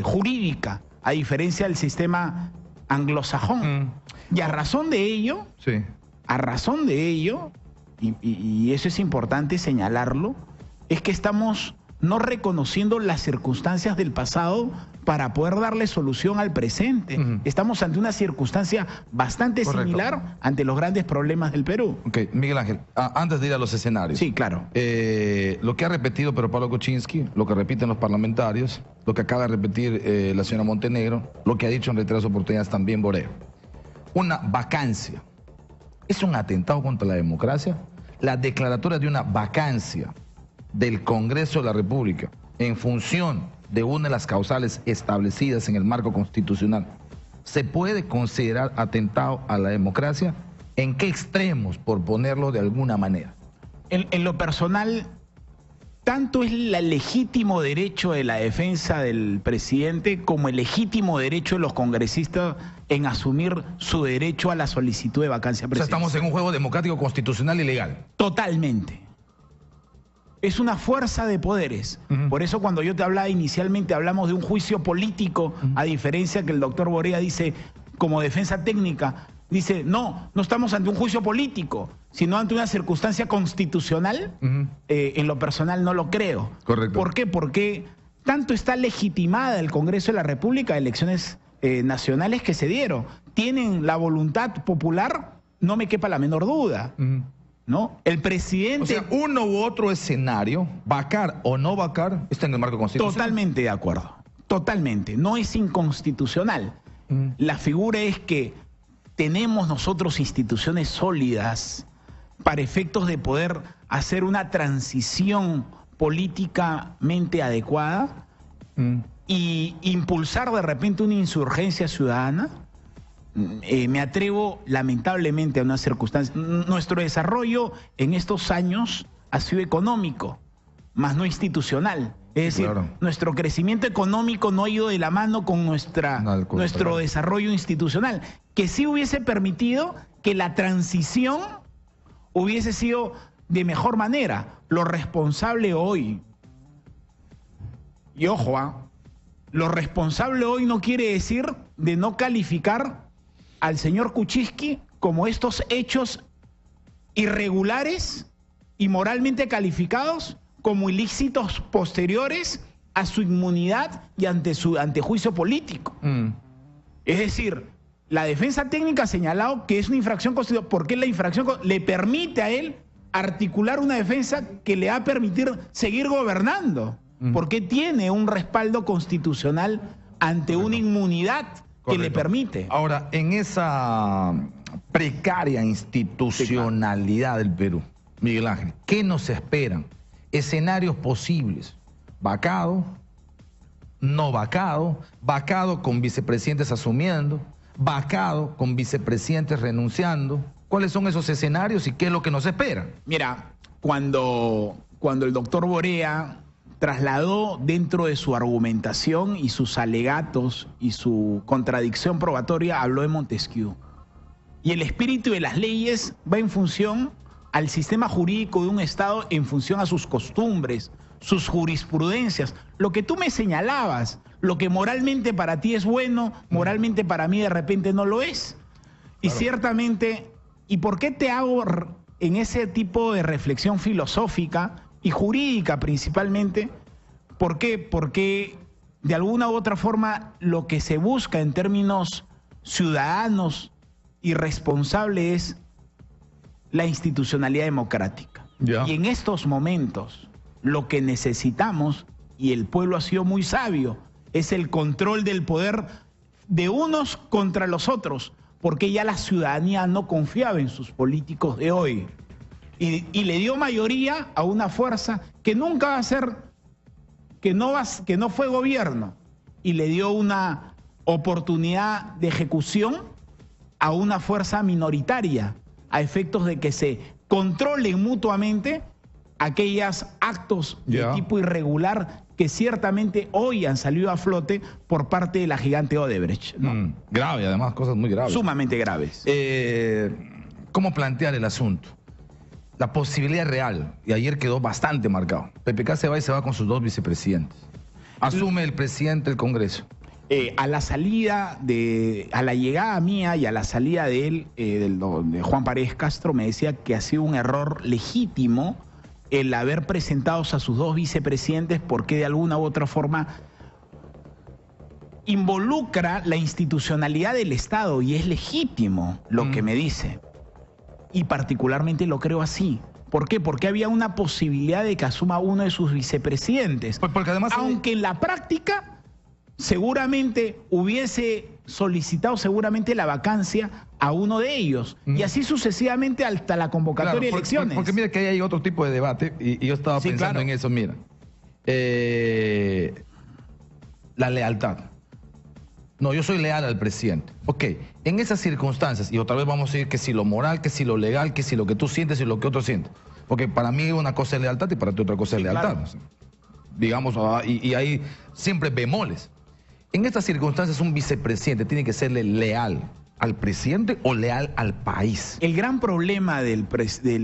jurídica, a diferencia del sistema anglosajón. Y a razón de ello, y eso es importante señalarlo, es que estamos no reconociendo las circunstancias del pasado para poder darle solución al presente. Estamos ante una circunstancia bastante similar ante los grandes problemas del Perú. Ok, Miguel Ángel, antes de ir a los escenarios. Sí, claro. Lo que ha repetido Pedro Pablo Kuczynski, lo que repiten los parlamentarios, lo que acaba de repetir la señora Montenegro, lo que ha dicho en reiteradas oportunidades también Boré. Una vacancia. ¿Es un atentado contra la democracia? La declaratoria de una vacancia del Congreso de la República en función de una de las causales establecidas en el marco constitucional, ¿se puede considerar atentado a la democracia? ¿En qué extremos, por ponerlo de alguna manera? En lo personal, tanto es el legítimo derecho de la defensa del presidente como el legítimo derecho de los congresistas en asumir su derecho a la solicitud de vacancia presidencial. O sea, estamos en un juego democrático, constitucional y legal. Totalmente. Es una fuerza de poderes. Por eso cuando yo te hablaba inicialmente, hablamos de un juicio político, a diferencia que el doctor Borea dice como defensa técnica, dice, no estamos ante un juicio político, sino ante una circunstancia constitucional. En lo personal no lo creo. Correcto. ¿Por qué? Porque tanto está legitimada el Congreso de la República, elecciones nacionales que se dieron. Tienen la voluntad popular, no me quepa la menor duda. ¿No? El presidente... O sea, uno u otro escenario, vacar o no vacar, está en el marco constitucional. Totalmente de acuerdo. Totalmente. No es inconstitucional. La figura es que tenemos nosotros instituciones sólidas para efectos de poder hacer una transición políticamente adecuada y impulsar de repente una insurgencia ciudadana. Me atrevo lamentablemente a una circunstancia. Nuestro desarrollo en estos años ha sido económico, más no institucional. Es decir, nuestro crecimiento económico no ha ido de la mano con nuestro desarrollo institucional, que sí hubiese permitido que la transición hubiese sido de mejor manera. Lo responsable hoy, y ojo, lo responsable hoy no quiere decir de no calificar al señor Kuczynski como estos hechos irregulares y moralmente calificados como ilícitos posteriores a su inmunidad y ante juicio político. Es decir, la defensa técnica ha señalado que es una infracción constitucional porque la infracción le permite a él articular una defensa que le va a permitir seguir gobernando, porque tiene un respaldo constitucional ante una inmunidad que le permite. Ahora, en esa precaria institucionalidad del Perú, Miguel Ángel, ¿qué nos esperan? Escenarios posibles: vacado, no vacado, vacado con vicepresidentes asumiendo, vacado con vicepresidentes renunciando. ¿Cuáles son esos escenarios y qué es lo que nos espera? Mira, cuando el doctor Borea trasladó dentro de su argumentación y sus alegatos y su contradicción probatoria, habló de Montesquieu. Y el espíritu de las leyes va en función al sistema jurídico de un Estado, en función a sus costumbres, sus jurisprudencias. Lo que tú me señalabas, lo que moralmente para ti es bueno, moralmente para mí de repente no lo es. Y ciertamente, ¿y por qué te hago en ese tipo de reflexión filosófica y jurídica principalmente? ¿Por qué? Porque de alguna u otra forma lo que se busca en términos ciudadanos y responsables es la institucionalidad democrática. Y en estos momentos lo que necesitamos, y el pueblo ha sido muy sabio, es el control del poder de unos contra los otros, porque ya la ciudadanía no confiaba en sus políticos de hoy. Y le dio mayoría a una fuerza que nunca va a ser, que no fue gobierno, y le dio una oportunidad de ejecución a una fuerza minoritaria, a efectos de que se controlen mutuamente aquellos actos de tipo irregular que ciertamente hoy han salido a flote por parte de la gigante Odebrecht, ¿no? Grave, además, cosas muy graves. Sumamente graves. ¿Cómo plantear el asunto? La posibilidad real, y ayer quedó bastante marcado. PPK se va y se va con sus dos vicepresidentes. Asume el presidente del Congreso. A la llegada mía y a la salida de él, de Juan Paredes Castro, me decía que ha sido un error legítimo el haber presentado a sus dos vicepresidentes, porque de alguna u otra forma involucra la institucionalidad del Estado, y es legítimo lo que me dice. Y particularmente lo creo así. ¿Por qué? Porque había una posibilidad de que asuma uno de sus vicepresidentes. Porque además, aunque en la práctica seguramente hubiese solicitado la vacancia a uno de ellos. Y así sucesivamente hasta la convocatoria de elecciones. Porque mira que ahí hay otro tipo de debate, y yo estaba pensando en eso, mira. la lealtad. No, yo soy leal al presidente. Ok, en esas circunstancias, y otra vez vamos a decir que si lo moral, que si lo legal, que si lo que tú sientes y lo que otro siente. Porque para mí una cosa es lealtad y para ti otra cosa es lealtad. Claro. Digamos, y hay siempre bemoles. En estas circunstancias un vicepresidente tiene que serle leal al presidente o leal al país. El gran problema del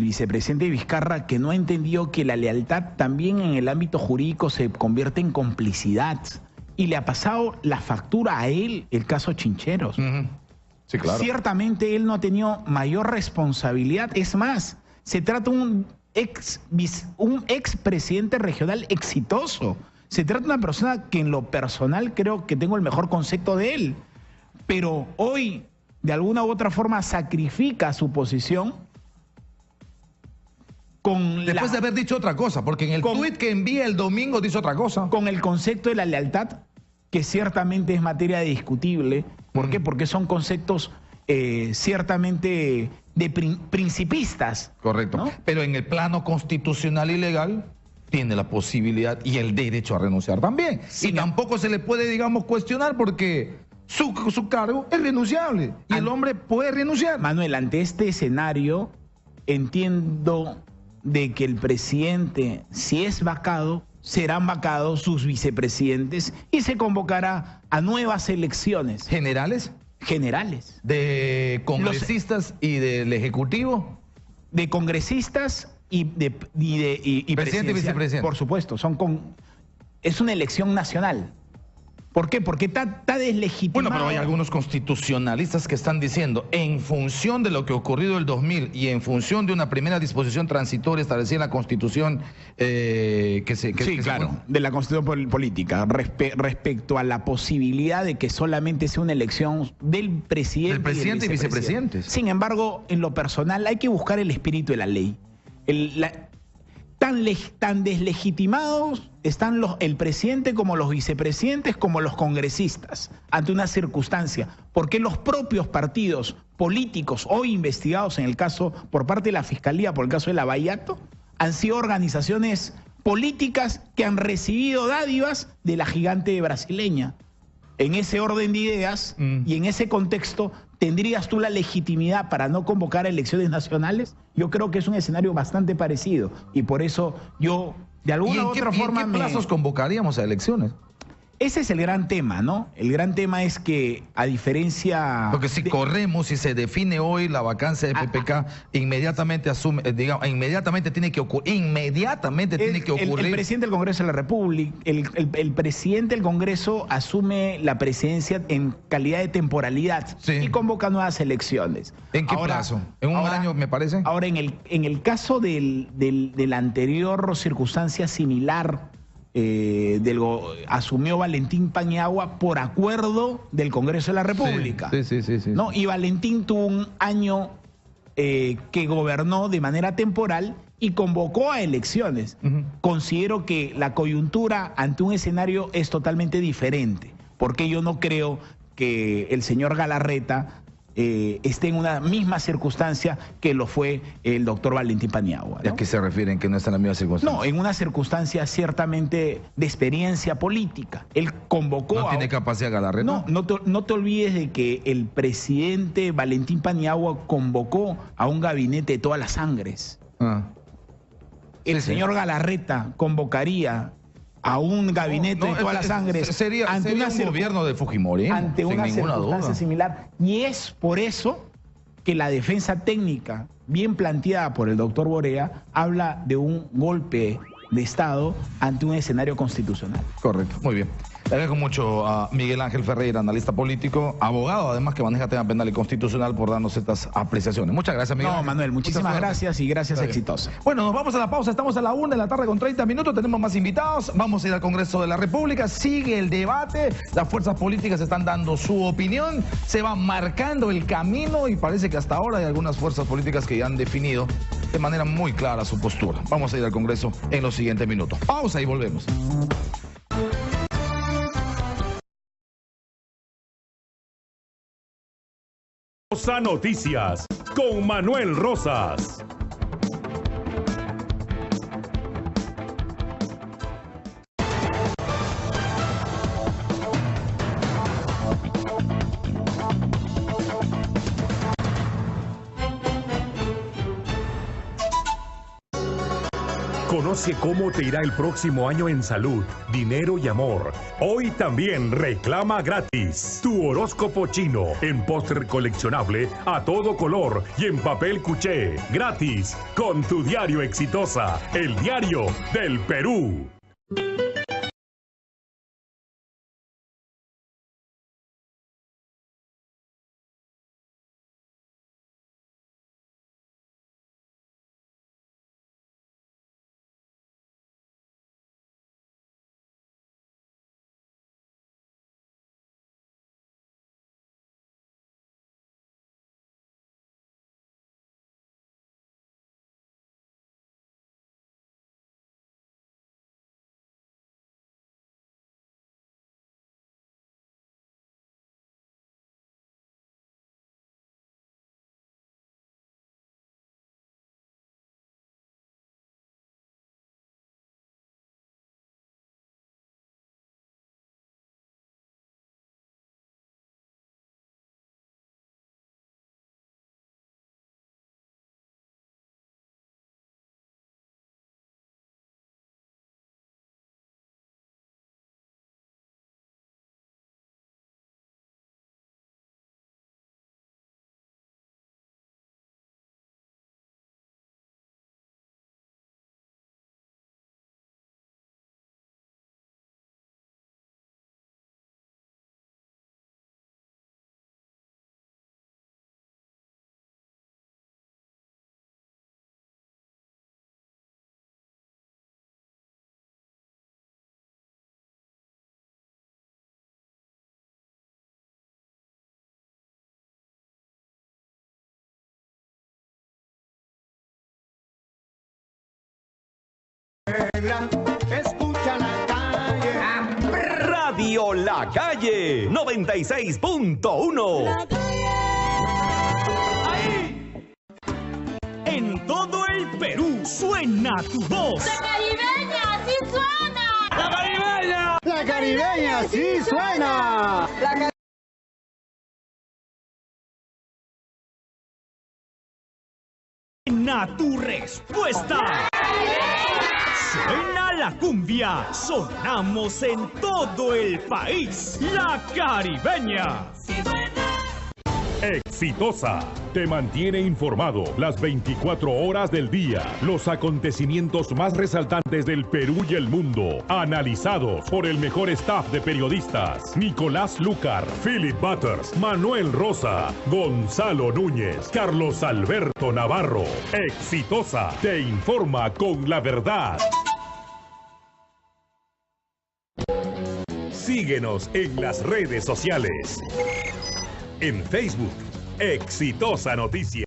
vicepresidente Vizcarra, que no entendió que la lealtad también en el ámbito jurídico se convierte en complicidad. Y le ha pasado la factura a él el caso Chincheros. Sí, claro. Ciertamente él no ha tenido mayor responsabilidad. Es más, se trata de un ex presidente regional exitoso. Se trata de una persona que en lo personal creo que tengo el mejor concepto de él. Pero hoy, de alguna u otra forma, sacrifica su posición después de haber dicho otra cosa, porque en el tuit que envía el domingo dice otra cosa. Con el concepto de la lealtad, que ciertamente es materia discutible. ¿Por qué? Porque son conceptos ciertamente de principistas. Correcto. ¿No? Pero en el plano constitucional y legal tiene la posibilidad y el derecho a renunciar también. Sí, y tampoco se le puede, digamos, cuestionar porque su cargo es renunciable y el hombre puede renunciar. Manuel, ante este escenario entiendo de que el presidente, si es vacado, serán vacados sus vicepresidentes y se convocará a nuevas elecciones. ¿Generales? Generales. ¿De congresistas y del Ejecutivo? De congresistas y presidente y vicepresidente. Por supuesto, es una elección nacional. ¿Por qué? Porque está deslegitimado. Bueno, pero hay algunos constitucionalistas que están diciendo, en función de lo que ocurrió el 2000 y en función de una primera disposición transitoria establecida en la Constitución de la Constitución política, respecto a la posibilidad de que solamente sea una elección del presidente, del presidente y vicepresidentes. Sin embargo, en lo personal hay que buscar el espíritu de la ley. Tan deslegitimados están el presidente como los vicepresidentes como los congresistas ante una circunstancia, porque los propios partidos políticos hoy investigados en el caso por parte de la Fiscalía por el caso de Lavallato han sido organizaciones políticas que han recibido dádivas de la gigante brasileña. En ese orden de ideas y en ese contexto, ¿tendrías tú la legitimidad para no convocar a elecciones nacionales? Yo creo que es un escenario bastante parecido y por eso yo, de alguna u otra forma... ¿En qué plazos convocaríamos a elecciones? Ese es el gran tema, ¿no? El gran tema es que, a diferencia... Porque si corremos y se define hoy la vacancia de PPK, inmediatamente inmediatamente tiene que ocurrir. El presidente del Congreso de la República, el presidente del Congreso asume la presidencia en calidad de temporalidad y convoca nuevas elecciones. ¿En qué plazo? ¿En un año, me parece? Ahora, en el caso de la anterior circunstancia similar, asumió Valentín Paniagua por acuerdo del Congreso de la República. Sí. ¿No? Y Valentín tuvo un año que gobernó de manera temporal y convocó a elecciones. Considero que la coyuntura ante un escenario es totalmente diferente, porque yo no creo que el señor Galarreta esté en una misma circunstancia que lo fue el doctor Valentín Paniagua, ¿no? ¿A qué se refieren que no está en la misma circunstancia? No, en una circunstancia ciertamente de experiencia política. Él convocó... ¿No tiene capacidad Galarreta? No te olvides de que el presidente Valentín Paniagua convocó a un gabinete de todas las sangres. El señor Galarreta convocaría a un gabinete de todas las sangres. Sería un gobierno de Fujimori, ante una circunstancia similar. Y es por eso que la defensa técnica, bien planteada por el doctor Borea, habla de un golpe de Estado ante un escenario constitucional. Correcto, muy bien. Le agradezco mucho a Miguel Ángel Ferreira, analista político, abogado, además que maneja tema penal y constitucional, por darnos estas apreciaciones. Muchas gracias, Miguel. No, Manuel, muchísimas gracias y gracias exitosa. Bueno, nos vamos a la pausa. Estamos a la 1:00 con 30 minutos. Tenemos más invitados. Vamos a ir al Congreso de la República. Sigue el debate. Las fuerzas políticas están dando su opinión. Se va marcando el camino y parece que hasta ahora hay algunas fuerzas políticas que ya han definido de manera muy clara su postura. Vamos a ir al Congreso en los siguientes minutos. Pausa y volvemos. Noticias con Manuel Rosas. Conoce cómo te irá el próximo año en salud, dinero y amor. Hoy también reclama gratis tu horóscopo chino en póster coleccionable a todo color y en papel cuché. Gratis con tu diario Exitosa, el diario del Perú. Escucha la calle. Radio La Calle 96.1. Ahí. En todo el Perú suena tu voz. La caribeña sí suena. La caribeña. La caribeña sí suena. Suena tu respuesta. Suena la cumbia, sonamos en todo el país. La caribeña. Exitosa te mantiene informado las 24 horas del día. Los acontecimientos más resaltantes del Perú y el mundo, analizados por el mejor staff de periodistas: Nicolás Lucar, Philip Butters, Manuel Rosa, Gonzalo Núñez, Carlos Alberto Navarro. Exitosa te informa con la verdad. Síguenos en las redes sociales. En Facebook, Exitosa Noticias.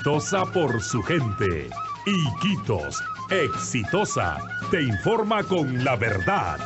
Exitosa por su gente. Iquitos, Exitosa, te informa con la verdad.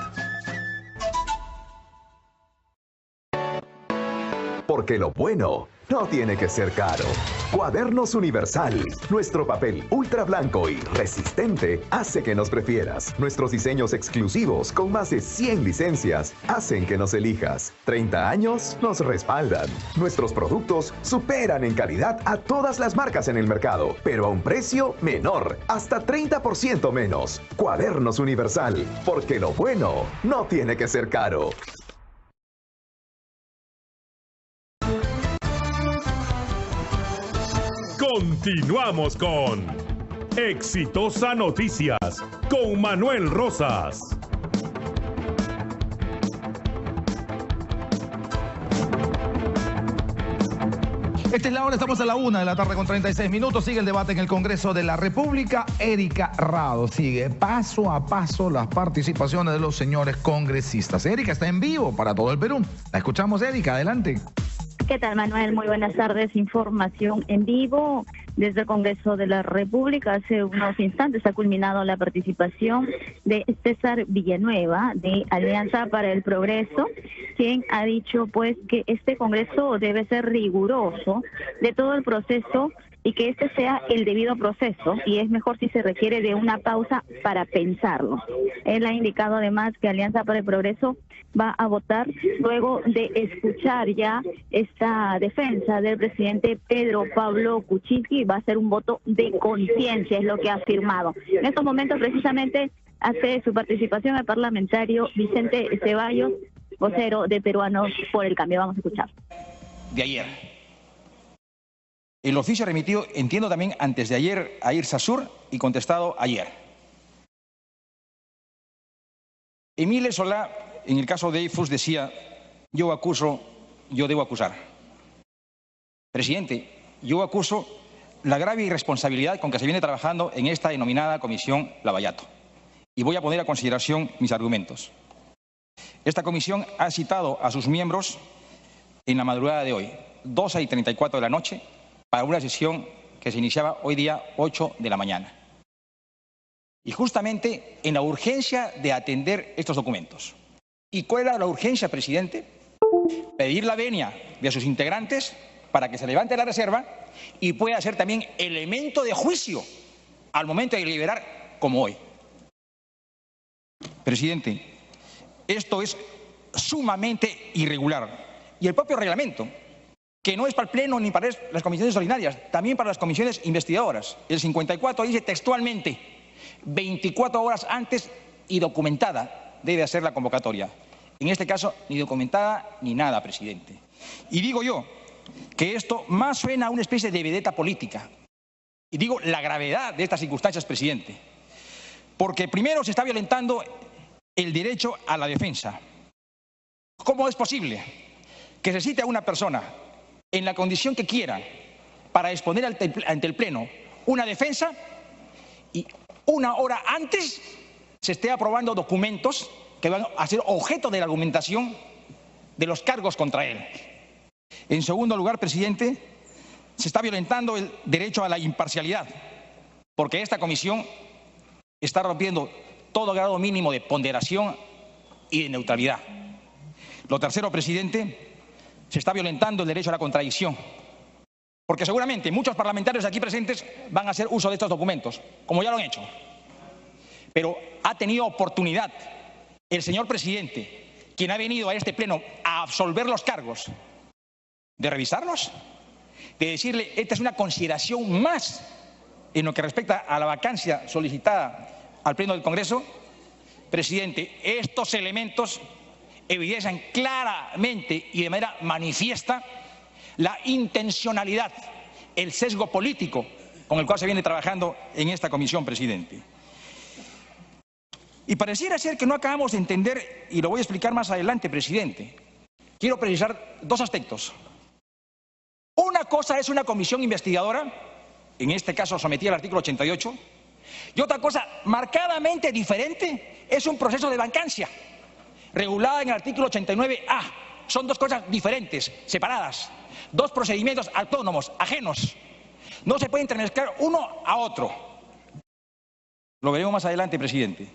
Porque lo bueno no tiene que ser caro. Cuadernos Universal. Nuestro papel ultra blanco y resistente hace que nos prefieras. Nuestros diseños exclusivos con más de 100 licencias hacen que nos elijas. 30 años nos respaldan. Nuestros productos superan en calidad a todas las marcas en el mercado, pero a un precio menor, hasta 30% menos. Cuadernos Universal. Porque lo bueno no tiene que ser caro. Continuamos con Exitosa Noticias con Manuel Rosas. Esta es la hora, estamos a la 1 de la tarde con 36 minutos. Sigue el debate en el Congreso de la República. Erika Rado sigue paso a paso las participaciones de los señores congresistas. Erika está en vivo para todo el Perú. La escuchamos, Erika, adelante. ¿Qué tal, Manuel? Muy buenas tardes. Información en vivo desde el Congreso de la República. Hace unos instantes ha culminado la participación de César Villanueva de Alianza para el Progreso, quien ha dicho pues que este Congreso debe ser riguroso de todo el proceso y que este sea el debido proceso, y es mejor si se requiere de una pausa para pensarlo. Él ha indicado además que Alianza para el Progreso va a votar luego de escuchar ya esta defensa del presidente Pedro Pablo Kuczynski. Va a ser un voto de conciencia, es lo que ha afirmado. En estos momentos precisamente hace su participación el parlamentario Vicente Ceballos, vocero de Peruanos por el Cambio. Vamos a escuchar. De ayer. El oficio remitido, entiendo también, antes de ayer a IRSASUR y contestado ayer. Emile Solá, en el caso de IFUS, decía: yo acuso, yo debo acusar. Presidente, yo acuso la grave irresponsabilidad con que se viene trabajando en esta denominada Comisión Lavallato. Y voy a poner a consideración mis argumentos. Esta comisión ha citado a sus miembros en la madrugada de hoy, 12:34 de la noche, para una sesión que se iniciaba hoy día 8 de la mañana. Y justamente en la urgencia de atender estos documentos. ¿Y cuál era la urgencia, presidente? Pedir la venia de sus integrantes para que se levante la reserva y pueda ser también elemento de juicio al momento de deliberar como hoy. Presidente, esto es sumamente irregular. Y el propio reglamento, que no es para el Pleno ni para las comisiones ordinarias, también para las comisiones investigadoras. El 54 dice textualmente: 24 horas antes y documentada debe hacer la convocatoria. En este caso, ni documentada ni nada, presidente. Y digo yo que esto más suena a una especie de vedeta política. Y digo la gravedad de estas circunstancias, presidente. Porque primero se está violentando el derecho a la defensa. ¿Cómo es posible que se cite a una persona en la condición que quiera para exponer ante el Pleno una defensa y una hora antes se esté aprobando documentos que van a ser objeto de la argumentación de los cargos contra él? En segundo lugar, presidente, se está violentando el derecho a la imparcialidad, porque esta comisión está rompiendo todo grado mínimo de ponderación y de neutralidad. Lo tercero, presidente, se está violentando el derecho a la contradicción, porque seguramente muchos parlamentarios aquí presentes van a hacer uso de estos documentos, como ya lo han hecho. Pero ha tenido oportunidad el señor presidente, quien ha venido a este Pleno a absolver los cargos, de revisarlos, de decirle: esta es una consideración más en lo que respecta a la vacancia solicitada al Pleno del Congreso. Presidente, estos elementos evidencian claramente y de manera manifiesta la intencionalidad, el sesgo político con el cual se viene trabajando en esta comisión, presidente. Y pareciera ser que no acabamos de entender, y lo voy a explicar más adelante, presidente. Quiero precisar dos aspectos. Una cosa es una comisión investigadora, en este caso sometida al artículo 88, y otra cosa marcadamente diferente es un proceso de vacancia, regulada en el artículo 89A. Son dos cosas diferentes, separadas, dos procedimientos autónomos, ajenos. No se puede intermezclar uno a otro. Lo veremos más adelante, presidente.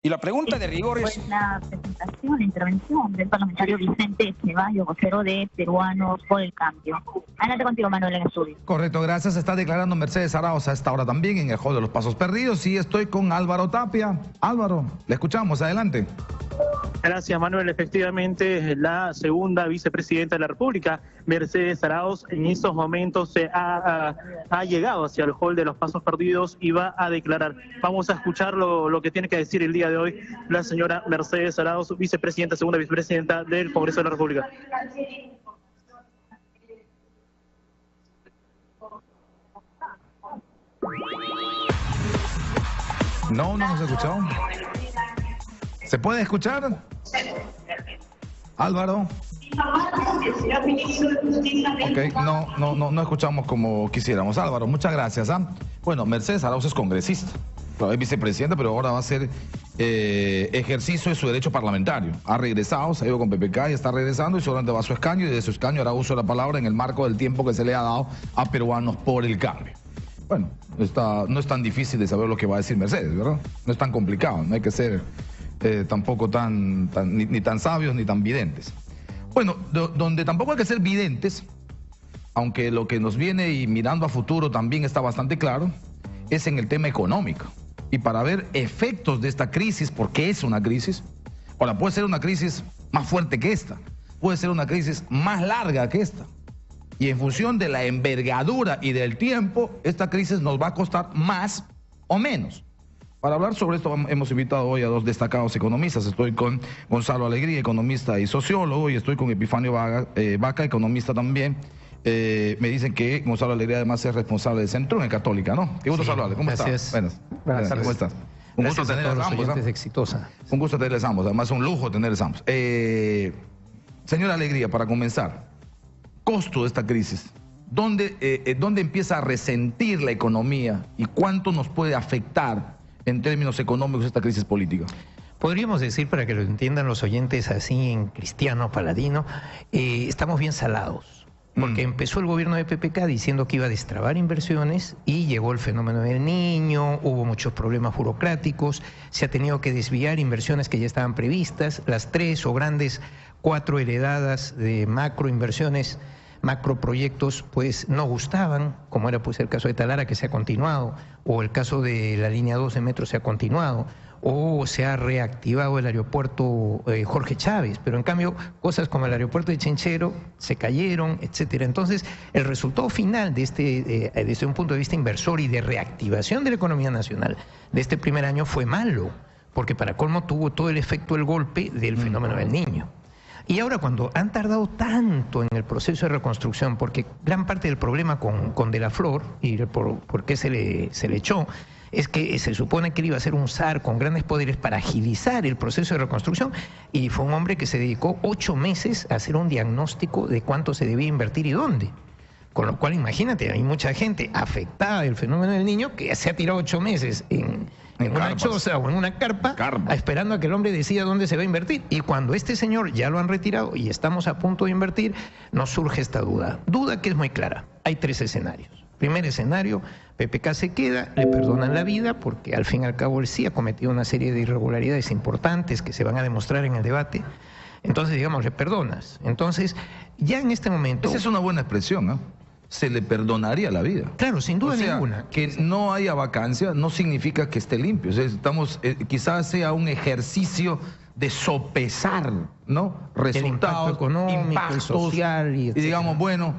Y la pregunta de rigor es... Pues la presentación, la intervención del parlamentario Vicente Ceballos, vocero de Peruanos por el Cambio. Adelante contigo, Manuel, en el estudio. Correcto, gracias. Está declarando Mercedes Arauz a esta hora también en el Hall de los Pasos Perdidos. Y estoy con Álvaro Tapia. Álvaro, le escuchamos, adelante. Gracias, Manuel. Efectivamente, la segunda vicepresidenta de la República, Mercedes Arauz, en estos momentos ha llegado hacia el Hall de los Pasos Perdidos y va a declarar. Vamos a escuchar lo que tiene que decir el día de hoy la señora Mercedes Arauz, vicepresidenta, segunda vicepresidenta del Congreso de la República. No hemos escuchado. ¿Se puede escuchar? Álvaro. Ok, no escuchamos como quisiéramos. Álvaro, muchas gracias. Bueno, Mercedes Arauz es congresista es vicepresidenta, pero ahora va a hacer ejercicio de su derecho parlamentario. Ha regresado, se ha ido con PPK y está regresando y solamente va a su escaño y de su escaño hará uso de la palabra en el marco del tiempo que se le ha dado a Peruanos por el Cambio. Bueno, no es tan difícil de saber lo que va a decir Mercedes, ¿verdad? No es tan complicado, no hay que ser tampoco ni tan sabios ni tan videntes. Bueno, donde tampoco hay que ser videntes, aunque lo que nos viene y mirando a futuro también está bastante claro, es en el tema económico. Y para ver efectos de esta crisis, porque es una crisis, ahora puede ser una crisis más fuerte que esta, puede ser una crisis más larga que esta. Y en función de la envergadura y del tiempo, esta crisis nos va a costar más o menos. Para hablar sobre esto hemos invitado hoy a dos destacados economistas. Estoy con Gonzalo Alegría, economista y sociólogo, y estoy con Epifanio Vaca, economista también. Me dicen que Gonzalo Alegría además es responsable de Centrum en Católica, ¿no? Qué gusto saludarle. ¿Cómo estás? Buenas tardes. ¿Cómo estás? Un gusto tenerles ambos. Exitosa. Un gusto tenerles ambos. Además, un lujo tenerles ambos. Señora Alegría, para comenzar, costo de esta crisis. ¿Dónde empieza a resentir la economía y cuánto nos puede afectar en términos económicos esta crisis política? Podríamos decir, para que lo entiendan los oyentes así en cristiano, paladino, estamos bien salados. Porque empezó el gobierno de PPK diciendo que iba a destrabar inversiones y llegó el fenómeno del Niño, hubo muchos problemas burocráticos, se ha tenido que desviar inversiones que ya estaban previstas, las 3 o grandes 4 heredadas de macroinversiones, macroproyectos, pues no gustaban, como era pues el caso de Talara, que se ha continuado, o el caso de la línea 2 de metro se ha continuado, o se ha reactivado el aeropuerto Jorge Chávez, pero en cambio cosas como el aeropuerto de Chinchero se cayeron, etcétera. Entonces, el resultado final de desde un punto de vista inversor y de reactivación de la economía nacional de este primer año fue malo, porque para colmo tuvo todo el efecto del golpe del fenómeno del Niño. Y ahora, cuando han tardado tanto en el proceso de reconstrucción, porque gran parte del problema con De la Flor, y por qué se le echó, es que se supone que él iba a ser un zar con grandes poderes para agilizar el proceso de reconstrucción, y fue un hombre que se dedicó 8 meses a hacer un diagnóstico de cuánto se debía invertir y dónde. Con lo cual, imagínate, hay mucha gente afectada del fenómeno del Niño que se ha tirado 8 meses en una choza o en una carpa, esperando a que el hombre decida dónde se va a invertir. Y cuando este señor ya lo han retirado y estamos a punto de invertir, nos surge esta duda. Duda que es muy clara. Hay 3 escenarios. Primer escenario, PPK se queda, le perdonan la vida porque al fin y al cabo él sí ha cometido una serie de irregularidades importantes que se van a demostrar en el debate. Entonces, digamos, le perdonas. Entonces, ya en este momento... Esa es una buena expresión, ¿no? Se le perdonaría la vida. Claro, sin duda ninguna. Que no haya vacancia no significa que esté limpio. O sea, quizás sea un ejercicio de sopesar, ¿no? Resultados, el impacto económico, impactos, social y digamos, bueno,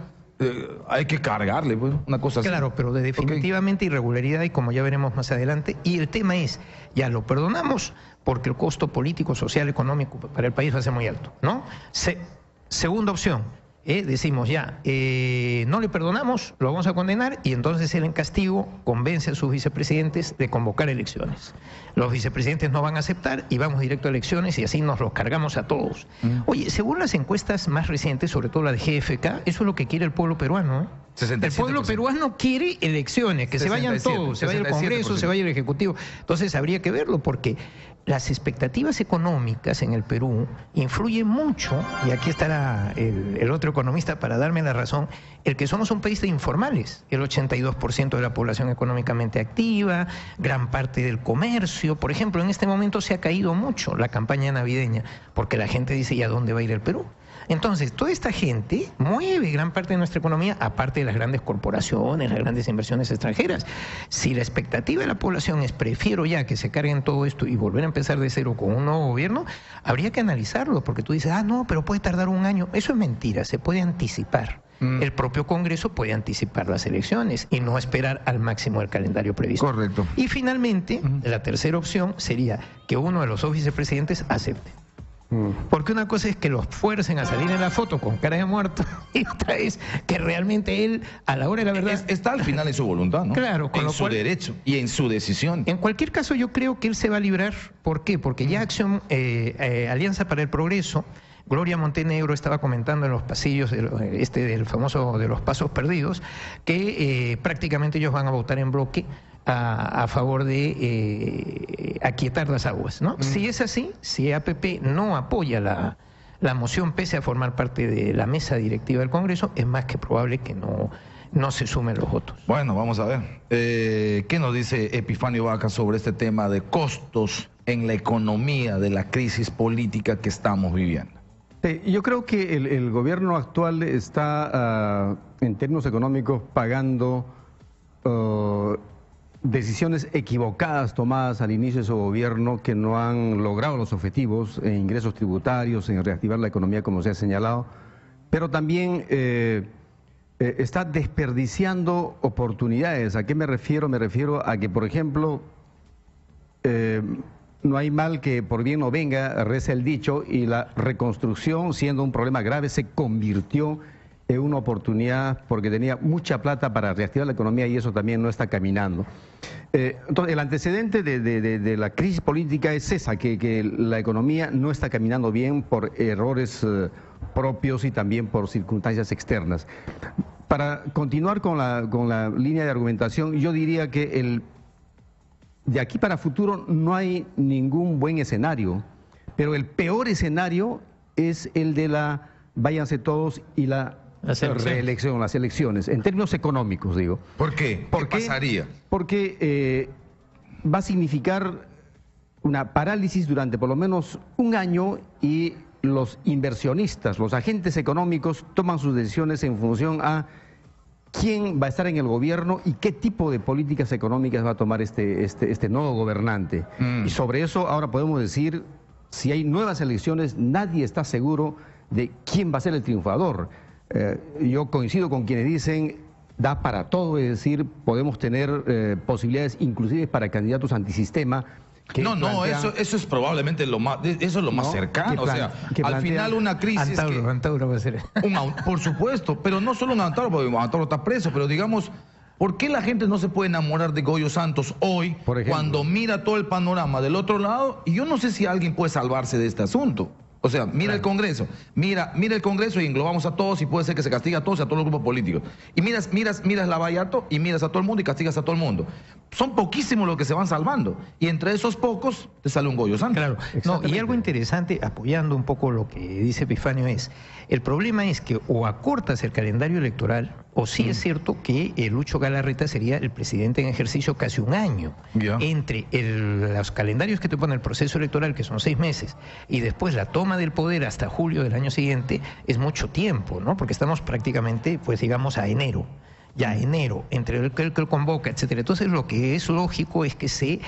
hay que cargarle, pues, una cosa así. Claro, pero definitivamente irregularidad, y como ya veremos más adelante. Y el tema es, ya lo perdonamos porque el costo político, social, económico para el país va a ser muy alto, ¿no? Segunda opción. Decimos ya, no le perdonamos, lo vamos a condenar, y entonces él en castigo convence a sus vicepresidentes de convocar elecciones. Los vicepresidentes no van a aceptar y vamos directo a elecciones y así nos los cargamos a todos. Oye, según las encuestas más recientes, sobre todo la de GFK, eso es lo que quiere el pueblo peruano, ¿eh? 67%. El pueblo peruano quiere elecciones, que 67, se vayan todos, se vaya el Congreso, se vaya el Ejecutivo. Entonces habría que verlo porque las expectativas económicas en el Perú influyen mucho, y aquí estará el otro economista para darme la razón, el que somos un país de informales, el 82% de la población económicamente activa, gran parte del comercio. Por ejemplo, en este momento se ha caído mucho la campaña navideña, porque la gente dice, ¿y a dónde va a ir el Perú? Entonces, toda esta gente mueve gran parte de nuestra economía, aparte de las grandes corporaciones, las grandes inversiones extranjeras. Si la expectativa de la población es prefiero ya que se carguen todo esto y volver a empezar de cero con un nuevo gobierno, habría que analizarlo, porque tú dices, no, pero puede tardar un año. Eso es mentira, se puede anticipar. El propio Congreso puede anticipar las elecciones y no esperar al máximo el calendario previsto. Correcto. Y finalmente, la tercera opción sería que uno de los dos vicepresidentes acepte. Porque una cosa es que los fuercen a salir en la foto con cara de muerto y otra es que realmente él, a la hora de la verdad... Está al final en su voluntad, ¿no? Claro. En su derecho y en su decisión. En cualquier caso, yo creo que él se va a librar. ¿Por qué? Porque ya Alianza para el Progreso, Gloria Montenegro estaba comentando en los pasillos del famoso de los pasos perdidos que prácticamente ellos van a votar en bloque a favor de aquietar las aguas, ¿no? Si es así, si APP no apoya la moción pese a formar parte de la mesa directiva del Congreso, es más que probable que no se sumen los votos. Bueno, vamos a ver. ¿Qué nos dice Epifanio Vaca sobre este tema de costos en la economía de la crisis política que estamos viviendo? Yo creo que el gobierno actual está, en términos económicos, pagando decisiones equivocadas tomadas al inicio de su gobierno que no han logrado los objetivos en ingresos tributarios, en reactivar la economía, como se ha señalado, pero también está desperdiciando oportunidades. ¿A qué me refiero? Me refiero a que, por ejemplo, no hay mal que por bien no venga, reza el dicho, y la reconstrucción, siendo un problema grave, se convirtió en una oportunidad porque tenía mucha plata para reactivar la economía y eso también no está caminando. Entonces, el antecedente de la crisis política es esa, que la economía no está caminando bien por errores propios y también por circunstancias externas. Para continuar con la línea de argumentación, yo diría que de aquí para futuro no hay ningún buen escenario, pero el peor escenario es el de la váyanse todos y la reelección, las elecciones, en términos económicos, digo. ¿Por qué? ¿Qué pasaría? Porque va a significar una parálisis durante por lo menos un año y los inversionistas, los agentes económicos toman sus decisiones en función a quién va a estar en el gobierno y qué tipo de políticas económicas va a tomar este nuevo gobernante. Y sobre eso ahora podemos decir, si hay nuevas elecciones, nadie está seguro de quién va a ser el triunfador. Yo coincido con quienes dicen, da para todo, es decir, podemos tener posibilidades inclusive para candidatos antisistema. No, eso es probablemente lo más cercano. O sea, al final una crisis... Antauro va a ser. Por supuesto, pero no solo un Antauro, porque Antauro está preso, pero digamos, ¿por qué la gente no se puede enamorar de Goyo Santos hoy, cuando mira todo el panorama del otro lado? Y yo no sé si alguien puede salvarse de este asunto. O sea, mira el Congreso, mira el Congreso y englobamos a todos y puede ser que se castigue a todos y a todos los grupos políticos. Y miras Lavallato y miras a todo el mundo y castigas a todo el mundo. Son poquísimos los que se van salvando. Y entre esos pocos te sale un Goyo Santos. Claro. No, y algo interesante, apoyando un poco lo que dice Epifanio, el problema es que o acortas el calendario electoral, o sí es cierto que Lucho Galarreta sería el presidente en ejercicio casi un año. Entre los calendarios que te pone el proceso electoral, que son 6 meses, y después la toma del poder hasta julio del año siguiente, es mucho tiempo, ¿no? Porque estamos prácticamente, pues digamos, a enero. Ya enero, entre el que convoca, etcétera. Entonces lo que es lógico es que se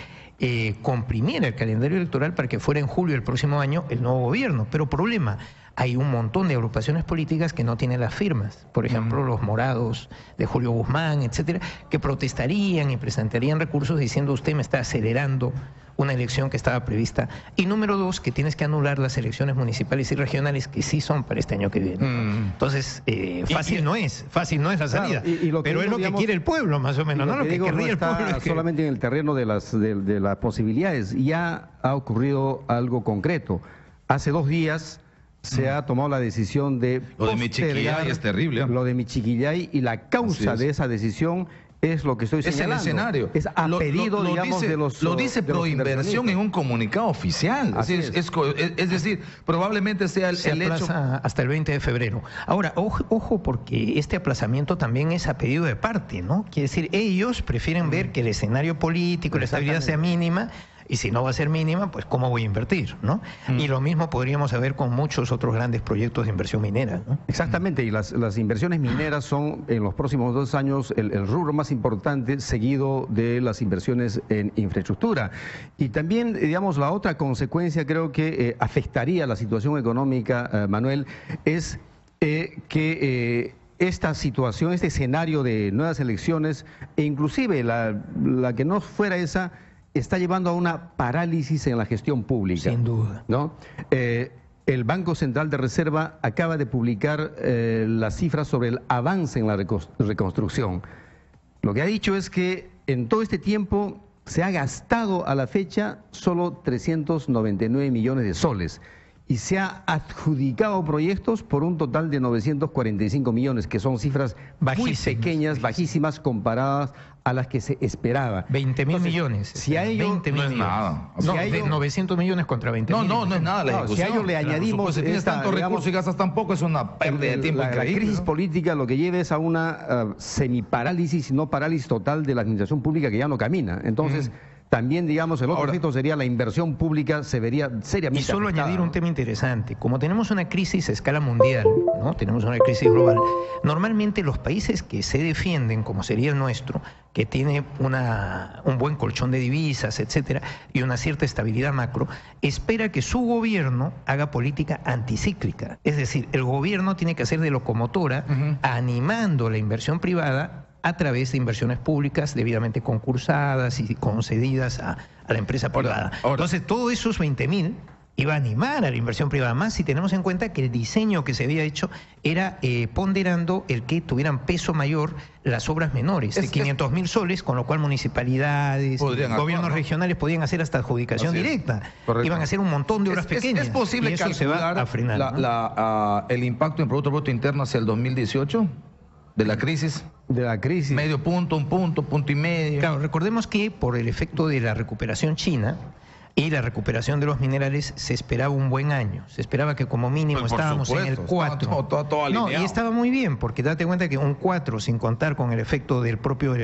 comprimiera el calendario electoral para que fuera en julio del próximo año el nuevo gobierno. Pero problema, hay un montón de agrupaciones políticas que no tienen las firmas. Por ejemplo, los morados de Julio Guzmán, etcétera, que protestarían y presentarían recursos diciendo usted me está acelerando una elección que estaba prevista. Y número 2, que tienes que anular las elecciones municipales y regionales que sí son para este año que viene. Entonces, fácil no es la salida. Claro, pero es lo que quiere el pueblo, más o menos, ¿no? Lo que querría el pueblo es que... solamente en el terreno de las posibilidades. Ya ha ocurrido algo concreto. Hace 2 días se ha tomado la decisión de... Lo de Michiquillay es terrible. Lo de Michiquillay, y la causa de esa decisión es lo que estoy señalando. Es el escenario. Es a pedido, digamos, de los... Lo dice Proinversión en un comunicado oficial. Es decir, probablemente sea el hecho... hasta el 20 de febrero. Ahora, ojo, porque este aplazamiento también es a pedido de parte, ¿no? Quiere decir, ellos prefieren ver que el escenario político, la estabilidad sea mínima, y si no va a ser mínima, pues ¿cómo voy a invertir? ¿No? Y lo mismo podríamos saber con muchos otros grandes proyectos de inversión minera, ¿no? Exactamente, y las inversiones mineras son en los próximos 2 años el rubro más importante, seguido de las inversiones en infraestructura. Y también, digamos, la otra consecuencia creo que afectaría la situación económica, Manuel, es que... esta situación, este escenario de nuevas elecciones, e inclusive la que no fuera esa, está llevando a una parálisis en la gestión pública. Sin duda. ¿No? El Banco Central de Reserva acaba de publicar las cifras sobre el avance en la reconstrucción. Lo que ha dicho es que en todo este tiempo se ha gastado a la fecha solo 399 millones de soles. y se ha adjudicado proyectos por un total de 945 millones, que son cifras muy pequeñas, bajísimas comparadas a las que se esperaba. 20.000 millones. Si a ello, 20.000 no es millones. nada. No, de 900 millones contra 20.000. No es nada la ejecución. Si a ello le añadimos... Si tienes tantos recursos y gastas tan poco, es una pérdida de tiempo increíble. La crisis política lo que lleva es a una semiparálisis, no parálisis total de la administración pública que ya no camina. Entonces... También, digamos, el otro efecto sería la inversión pública se vería seriamente Y solo afectada, añadir un tema interesante. Como tenemos una crisis a escala mundial, ¿no? Tenemos una crisis global, normalmente los países que se defienden, como sería el nuestro, que tiene un buen colchón de divisas, etcétera, y una cierta estabilidad macro, espera que su gobierno haga política anticíclica. Es decir, el gobierno tiene que hacer de locomotora, animando la inversión privada a través de inversiones públicas debidamente concursadas y concedidas a la empresa privada. Entonces, todos esos 20.000 iba a animar a la inversión privada, más si tenemos en cuenta que el diseño que se había hecho era ponderando el que tuvieran peso mayor las obras menores, de 500.000 soles, con lo cual municipalidades, gobiernos regionales podían hacer hasta adjudicación directa. Iban a hacer un montón de obras pequeñas. ¿Es posible y eso calcular se va a frenar, el impacto en Producto Bruto Interno hacia el 2018? ¿De la crisis? De la crisis. Medio punto, un punto, punto y medio. Claro, recordemos que por el efecto de la recuperación china y la recuperación de los minerales se esperaba un buen año. Se esperaba que como mínimo estábamos en el 4. Todo y estaba muy bien, porque date cuenta que un 4, sin contar con el efecto del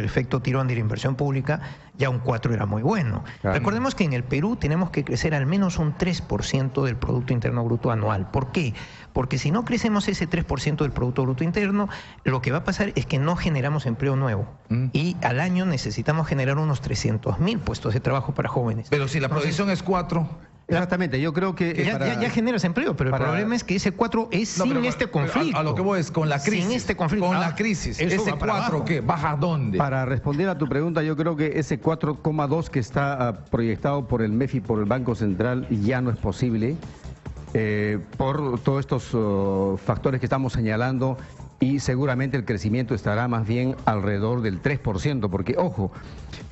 efecto tirón de la inversión pública, ya un 4 era muy bueno. Claro. Recordemos que en el Perú tenemos que crecer al menos un 3% del Producto Interno Bruto anual. ¿Por qué? Porque si no crecemos ese 3% del Producto Bruto Interno, lo que va a pasar es que no generamos empleo nuevo. Y al año necesitamos generar unos 300.000 puestos de trabajo para jóvenes. Pero si la proyección es 4... Exactamente, yo creo que... Ya generas empleo, pero el problema es que ese 4 es sin este conflicto. A lo que voy es con la crisis. Sin este conflicto. Con la crisis. ¿Ese 4 qué? ¿Baja dónde? Para responder a tu pregunta, yo creo que ese 4,2 que está proyectado por el MEF y por el Banco Central ya no es posible. Por todos estos factores que estamos señalando, y seguramente el crecimiento estará más bien alrededor del 3%, porque, ojo,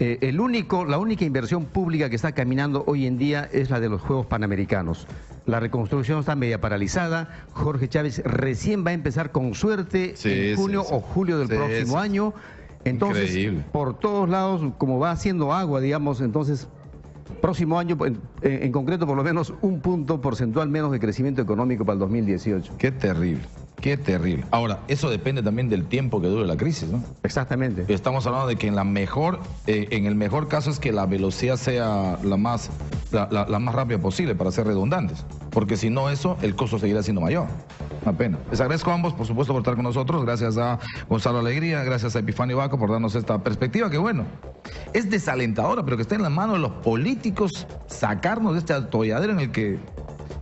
la única inversión pública que está caminando hoy en día es la de los Juegos Panamericanos. La reconstrucción está media paralizada. Jorge Chávez recién va a empezar con suerte en junio o julio del próximo año. Entonces, por todos lados, como va haciendo agua, digamos, entonces... Próximo año, en concreto, por lo menos un punto porcentual menos de crecimiento económico para el 2018. Qué terrible, qué terrible. Ahora, eso depende también del tiempo que dure la crisis, ¿no? Exactamente. Estamos hablando de que en el mejor caso es que la velocidad sea la más rápida posible, para ser redundantes. Porque si no eso, el costo seguirá siendo mayor. Una pena. Les agradezco a ambos, por supuesto, por estar con nosotros. Gracias a Gonzalo Alegría, gracias a Epifanio Baco por darnos esta perspectiva que, bueno, es desalentadora, pero que está en las manos de los políticos sacarnos de este atolladero en el que,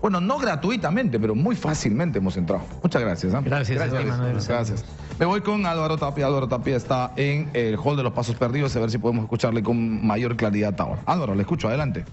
bueno, no gratuitamente, pero muy fácilmente hemos entrado. Muchas gracias. Gracias, Manuel. Gracias. Me voy con Álvaro Tapia. Álvaro Tapia está en el hall de los pasos perdidos, a ver si podemos escucharle con mayor claridad ahora. Álvaro, le escucho, adelante.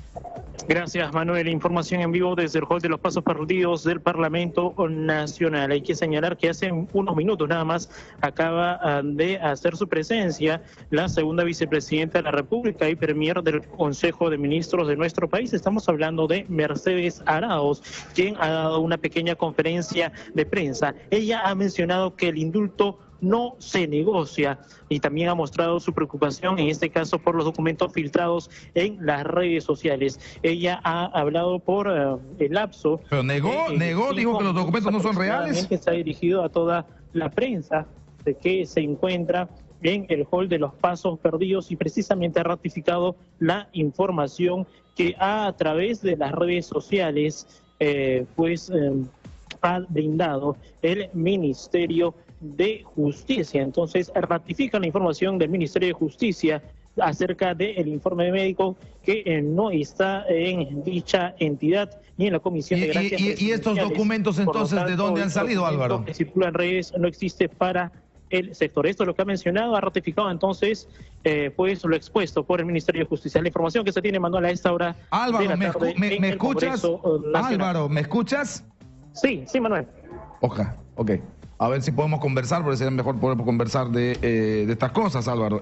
Gracias, Manuel. Información en vivo desde el hall de los pasos perdidos del Parlamento Nacional. Hay que señalar que hace unos minutos nada más acaba de hacer su presencia la segunda vicepresidenta de la República y premier del Consejo de Ministros de nuestro país. Estamos hablando de Mercedes Arauz, quien ha dado una pequeña conferencia de prensa. Ella ha mencionado que el indulto no se negocia y también ha mostrado su preocupación, en este caso por los documentos filtrados en las redes sociales. Ella ha hablado por el lapso. Pero dijo que los documentos no son reales. Está dirigido a toda la prensa de que se encuentra en el hall de los pasos perdidos y precisamente ha ratificado la información que a través de las redes sociales ha brindado el Ministerio de Justicia. Entonces ratifica la información del Ministerio de Justicia acerca del informe médico que no está en dicha entidad ni en la Comisión de Gracias. ¿Y estos documentos entonces de dónde han salido, Álvaro? Que circula en redes no existe para el sector. Esto es lo que ha mencionado, ha ratificado entonces pues lo expuesto por el Ministerio de Justicia. La información que se tiene, Manuel, a esta hora. Álvaro, ¿me escuchas? Álvaro, ¿me escuchas? Sí, Manuel. Ojalá, ok. A ver si podemos conversar, porque sería mejor poder conversar de estas cosas, Álvaro.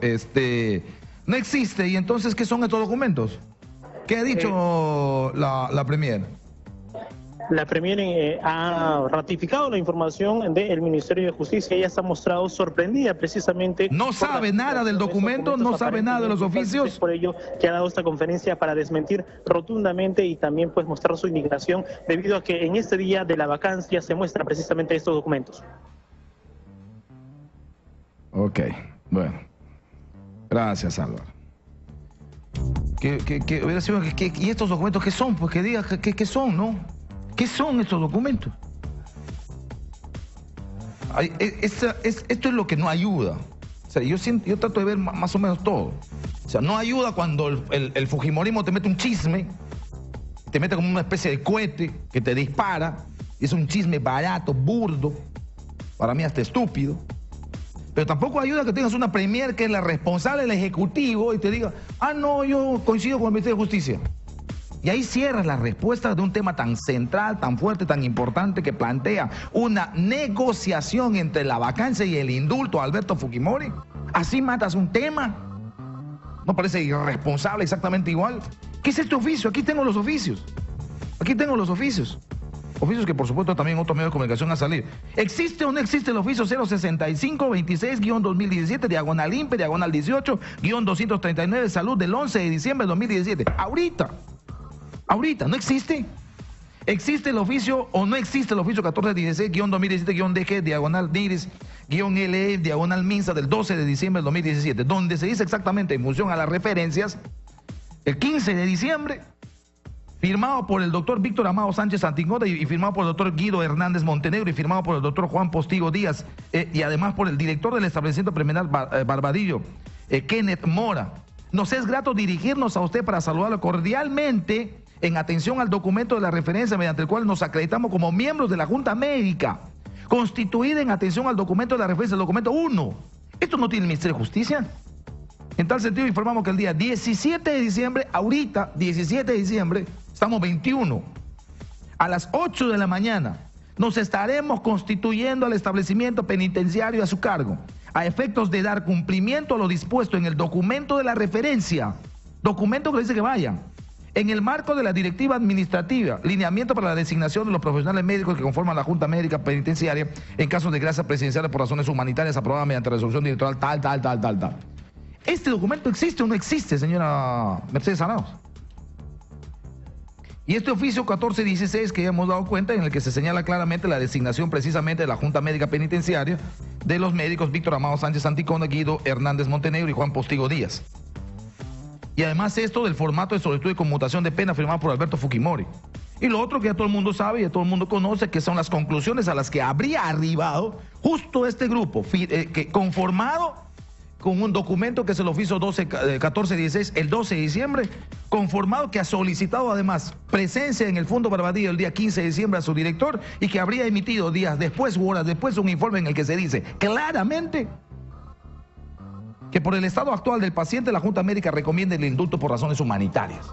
No existe, y entonces, ¿qué son estos documentos? ¿Qué ha dicho la Premier? La Premier ha ratificado la información del Ministerio de Justicia. Ella se ha mostrado sorprendida precisamente. No sabe nada del documento, no sabe nada de los oficios. Es por ello que ha dado esta conferencia para desmentir rotundamente y también pues mostrar su indignación debido a que en este día de la vacancia se muestran precisamente estos documentos. Ok, bueno. Gracias, Álvaro. ¿Y estos documentos qué son? Pues que diga qué son, ¿no? ¿Qué son estos documentos? Esto es lo que no ayuda. O sea, yo trato de ver más o menos todo. O sea, no ayuda cuando el fujimorismo te mete un chisme, te mete como una especie de cohete que te dispara, y es un chisme barato, burdo, para mí hasta estúpido. Pero tampoco ayuda que tengas una premier que es la responsable del Ejecutivo y te diga, ah, no, yo coincido con el Ministerio de Justicia. Y ahí cierras la respuesta de un tema tan central, tan fuerte, tan importante que plantea una negociación entre la vacancia y el indulto a Alberto Fujimori. Así matas un tema. ¿No parece irresponsable exactamente igual? ¿Qué es este oficio? Aquí tengo los oficios. Aquí tengo los oficios. Oficios que por supuesto también otros medios de comunicación a salir. ¿Existe o no existe el oficio 065-26-2017, diagonal INPE, diagonal 18-239, salud del 11 de diciembre de 2017? Ahorita, ¿no existe? ¿Existe el oficio o no existe el oficio 1416-2017-DG, diagonal DIRIS-LE, diagonal MINSA del 12 de diciembre de 2017, donde se dice exactamente en función a las referencias, el 15 de diciembre, firmado por el doctor Víctor Amado Sánchez Antingota y firmado por el doctor Guido Hernández Montenegro y firmado por el doctor Juan Postigo Díaz y además por el director del establecimiento criminal Barbadillo, Kenneth Mora. Nos es grato dirigirnos a usted para saludarlo cordialmente en atención al documento de la referencia mediante el cual nos acreditamos como miembros de la Junta Médica, constituida en atención al documento de la referencia, el documento 1. ¿Esto no tiene el Ministerio de Justicia? En tal sentido informamos que el día 17 de diciembre, ahorita, 17 de diciembre, estamos 21, a las 8 de la mañana, nos estaremos constituyendo al establecimiento penitenciario a su cargo, a efectos de dar cumplimiento a lo dispuesto en el documento de la referencia, documento que dice que vayan, en el marco de la directiva administrativa, lineamiento para la designación de los profesionales médicos que conforman la Junta Médica Penitenciaria en casos de gracia presidencial por razones humanitarias aprobada mediante resolución directoral tal. ¿Este documento existe o no existe, señora Mercedes Arauz? Y este oficio 1416 que ya hemos dado cuenta, en el que se señala claramente la designación precisamente de la Junta Médica Penitenciaria de los médicos Víctor Amado Sánchez Anticona, Guido Hernández Montenegro y Juan Postigo Díaz. Y además esto del formato de solicitud de conmutación de pena firmado por Alberto Fujimori. Y lo otro que ya todo el mundo sabe y ya todo el mundo conoce, que son las conclusiones a las que habría arribado justo este grupo, que conformado con un documento que es el oficio 1416, el 12 de diciembre, conformado que ha solicitado además presencia en el Fondo Barbadillo el día 15 de diciembre a su director y que habría emitido días después u horas después un informe en el que se dice claramente que por el estado actual del paciente la Junta Médica recomienda el indulto por razones humanitarias.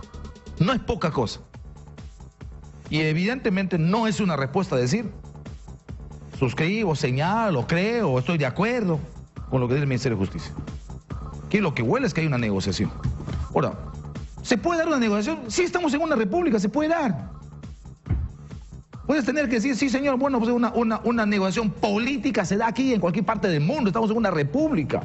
No es poca cosa. Y evidentemente no es una respuesta a decir suscribo, señalo, creo, estoy de acuerdo con lo que dice el Ministerio de Justicia. Que lo que huele es que hay una negociación. Ahora, ¿se puede dar una negociación? Sí, estamos en una república, se puede dar. Puedes tener que decir, sí señor, bueno, pues una negociación política se da aquí en cualquier parte del mundo, estamos en una república.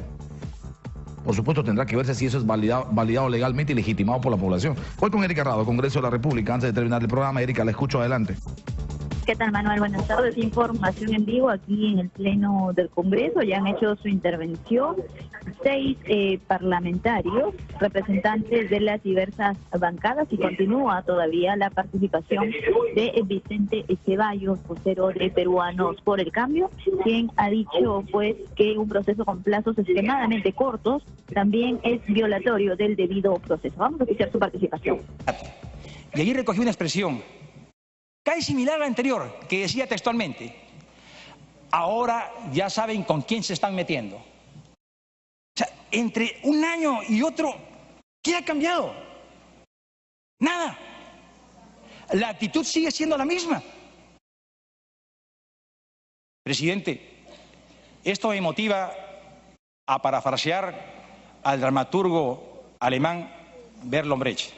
Por supuesto tendrá que verse si eso es validado legalmente y legitimado por la población. Voy con Erika Rado, Congreso de la República. Antes de terminar el programa, Erika, la escucho, adelante. ¿Qué tal, Manuel? Buenas tardes. Información en vivo aquí en el Pleno del Congreso. Ya han hecho su intervención 6 parlamentarios, representantes de las diversas bancadas, y continúa todavía la participación de Vicente Ceballos, vocero de Peruanos por el Cambio, quien ha dicho pues que un proceso con plazos extremadamente cortos también es violatorio del debido proceso. Vamos a escuchar su participación. Y allí recogí una expresión casi similar a la anterior, que decía textualmente: ahora ya saben con quién se están metiendo. O sea, entre un año y otro, ¿qué ha cambiado? Nada. La actitud sigue siendo la misma. Presidente, esto me motiva a parafrasear al dramaturgo alemán Bertolt Brecht.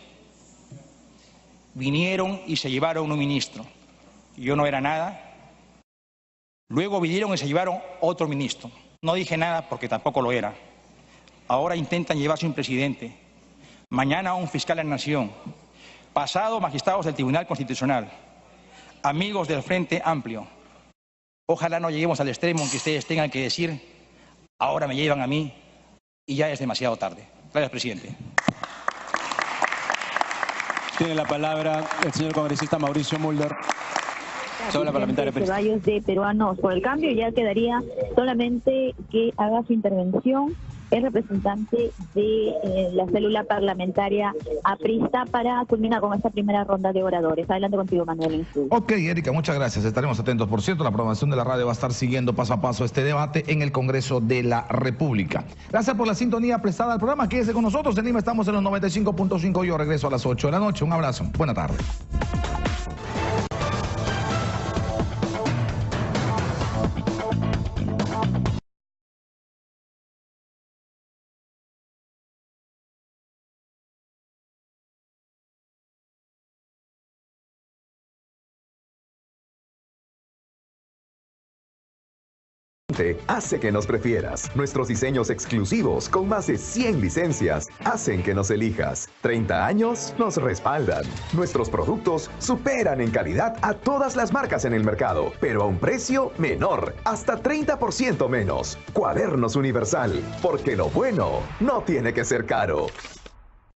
Vinieron y se llevaron un ministro. yo no era nada. Luego vinieron y se llevaron otro ministro. No dije nada porque tampoco lo era. Ahora intentan llevarse un presidente. Mañana un fiscal de la Nación. Pasado magistrados del Tribunal Constitucional. Amigos del Frente Amplio. Ojalá no lleguemos al extremo en que ustedes tengan que decir, ahora me llevan a mí y ya es demasiado tarde. Gracias, presidente. Tiene la palabra el señor congresista Mauricio Mulder. Sobre la parlamentaria Ceballos de Peruanos por el Cambio. Ya quedaría solamente que haga su intervención el representante de la célula parlamentaria aprista para culminar con esta primera ronda de oradores. Adelante contigo, Manuel. Ok, Erika, muchas gracias. Estaremos atentos. Por cierto, la programación de la radio va a estar siguiendo paso a paso este debate en el Congreso de la República. Gracias por la sintonía prestada al programa. Quédese con nosotros. En Lima estamos en los 95.5. Yo regreso a las 8 de la noche. Un abrazo. Buena tarde. Hace que nos prefieras. Nuestros diseños exclusivos con más de 100 licencias hacen que nos elijas. 30 años nos respaldan. Nuestros productos superan en calidad a todas las marcas en el mercado, pero a un precio menor, hasta 30% menos. Cuadernos Universal, porque lo bueno no tiene que ser caro.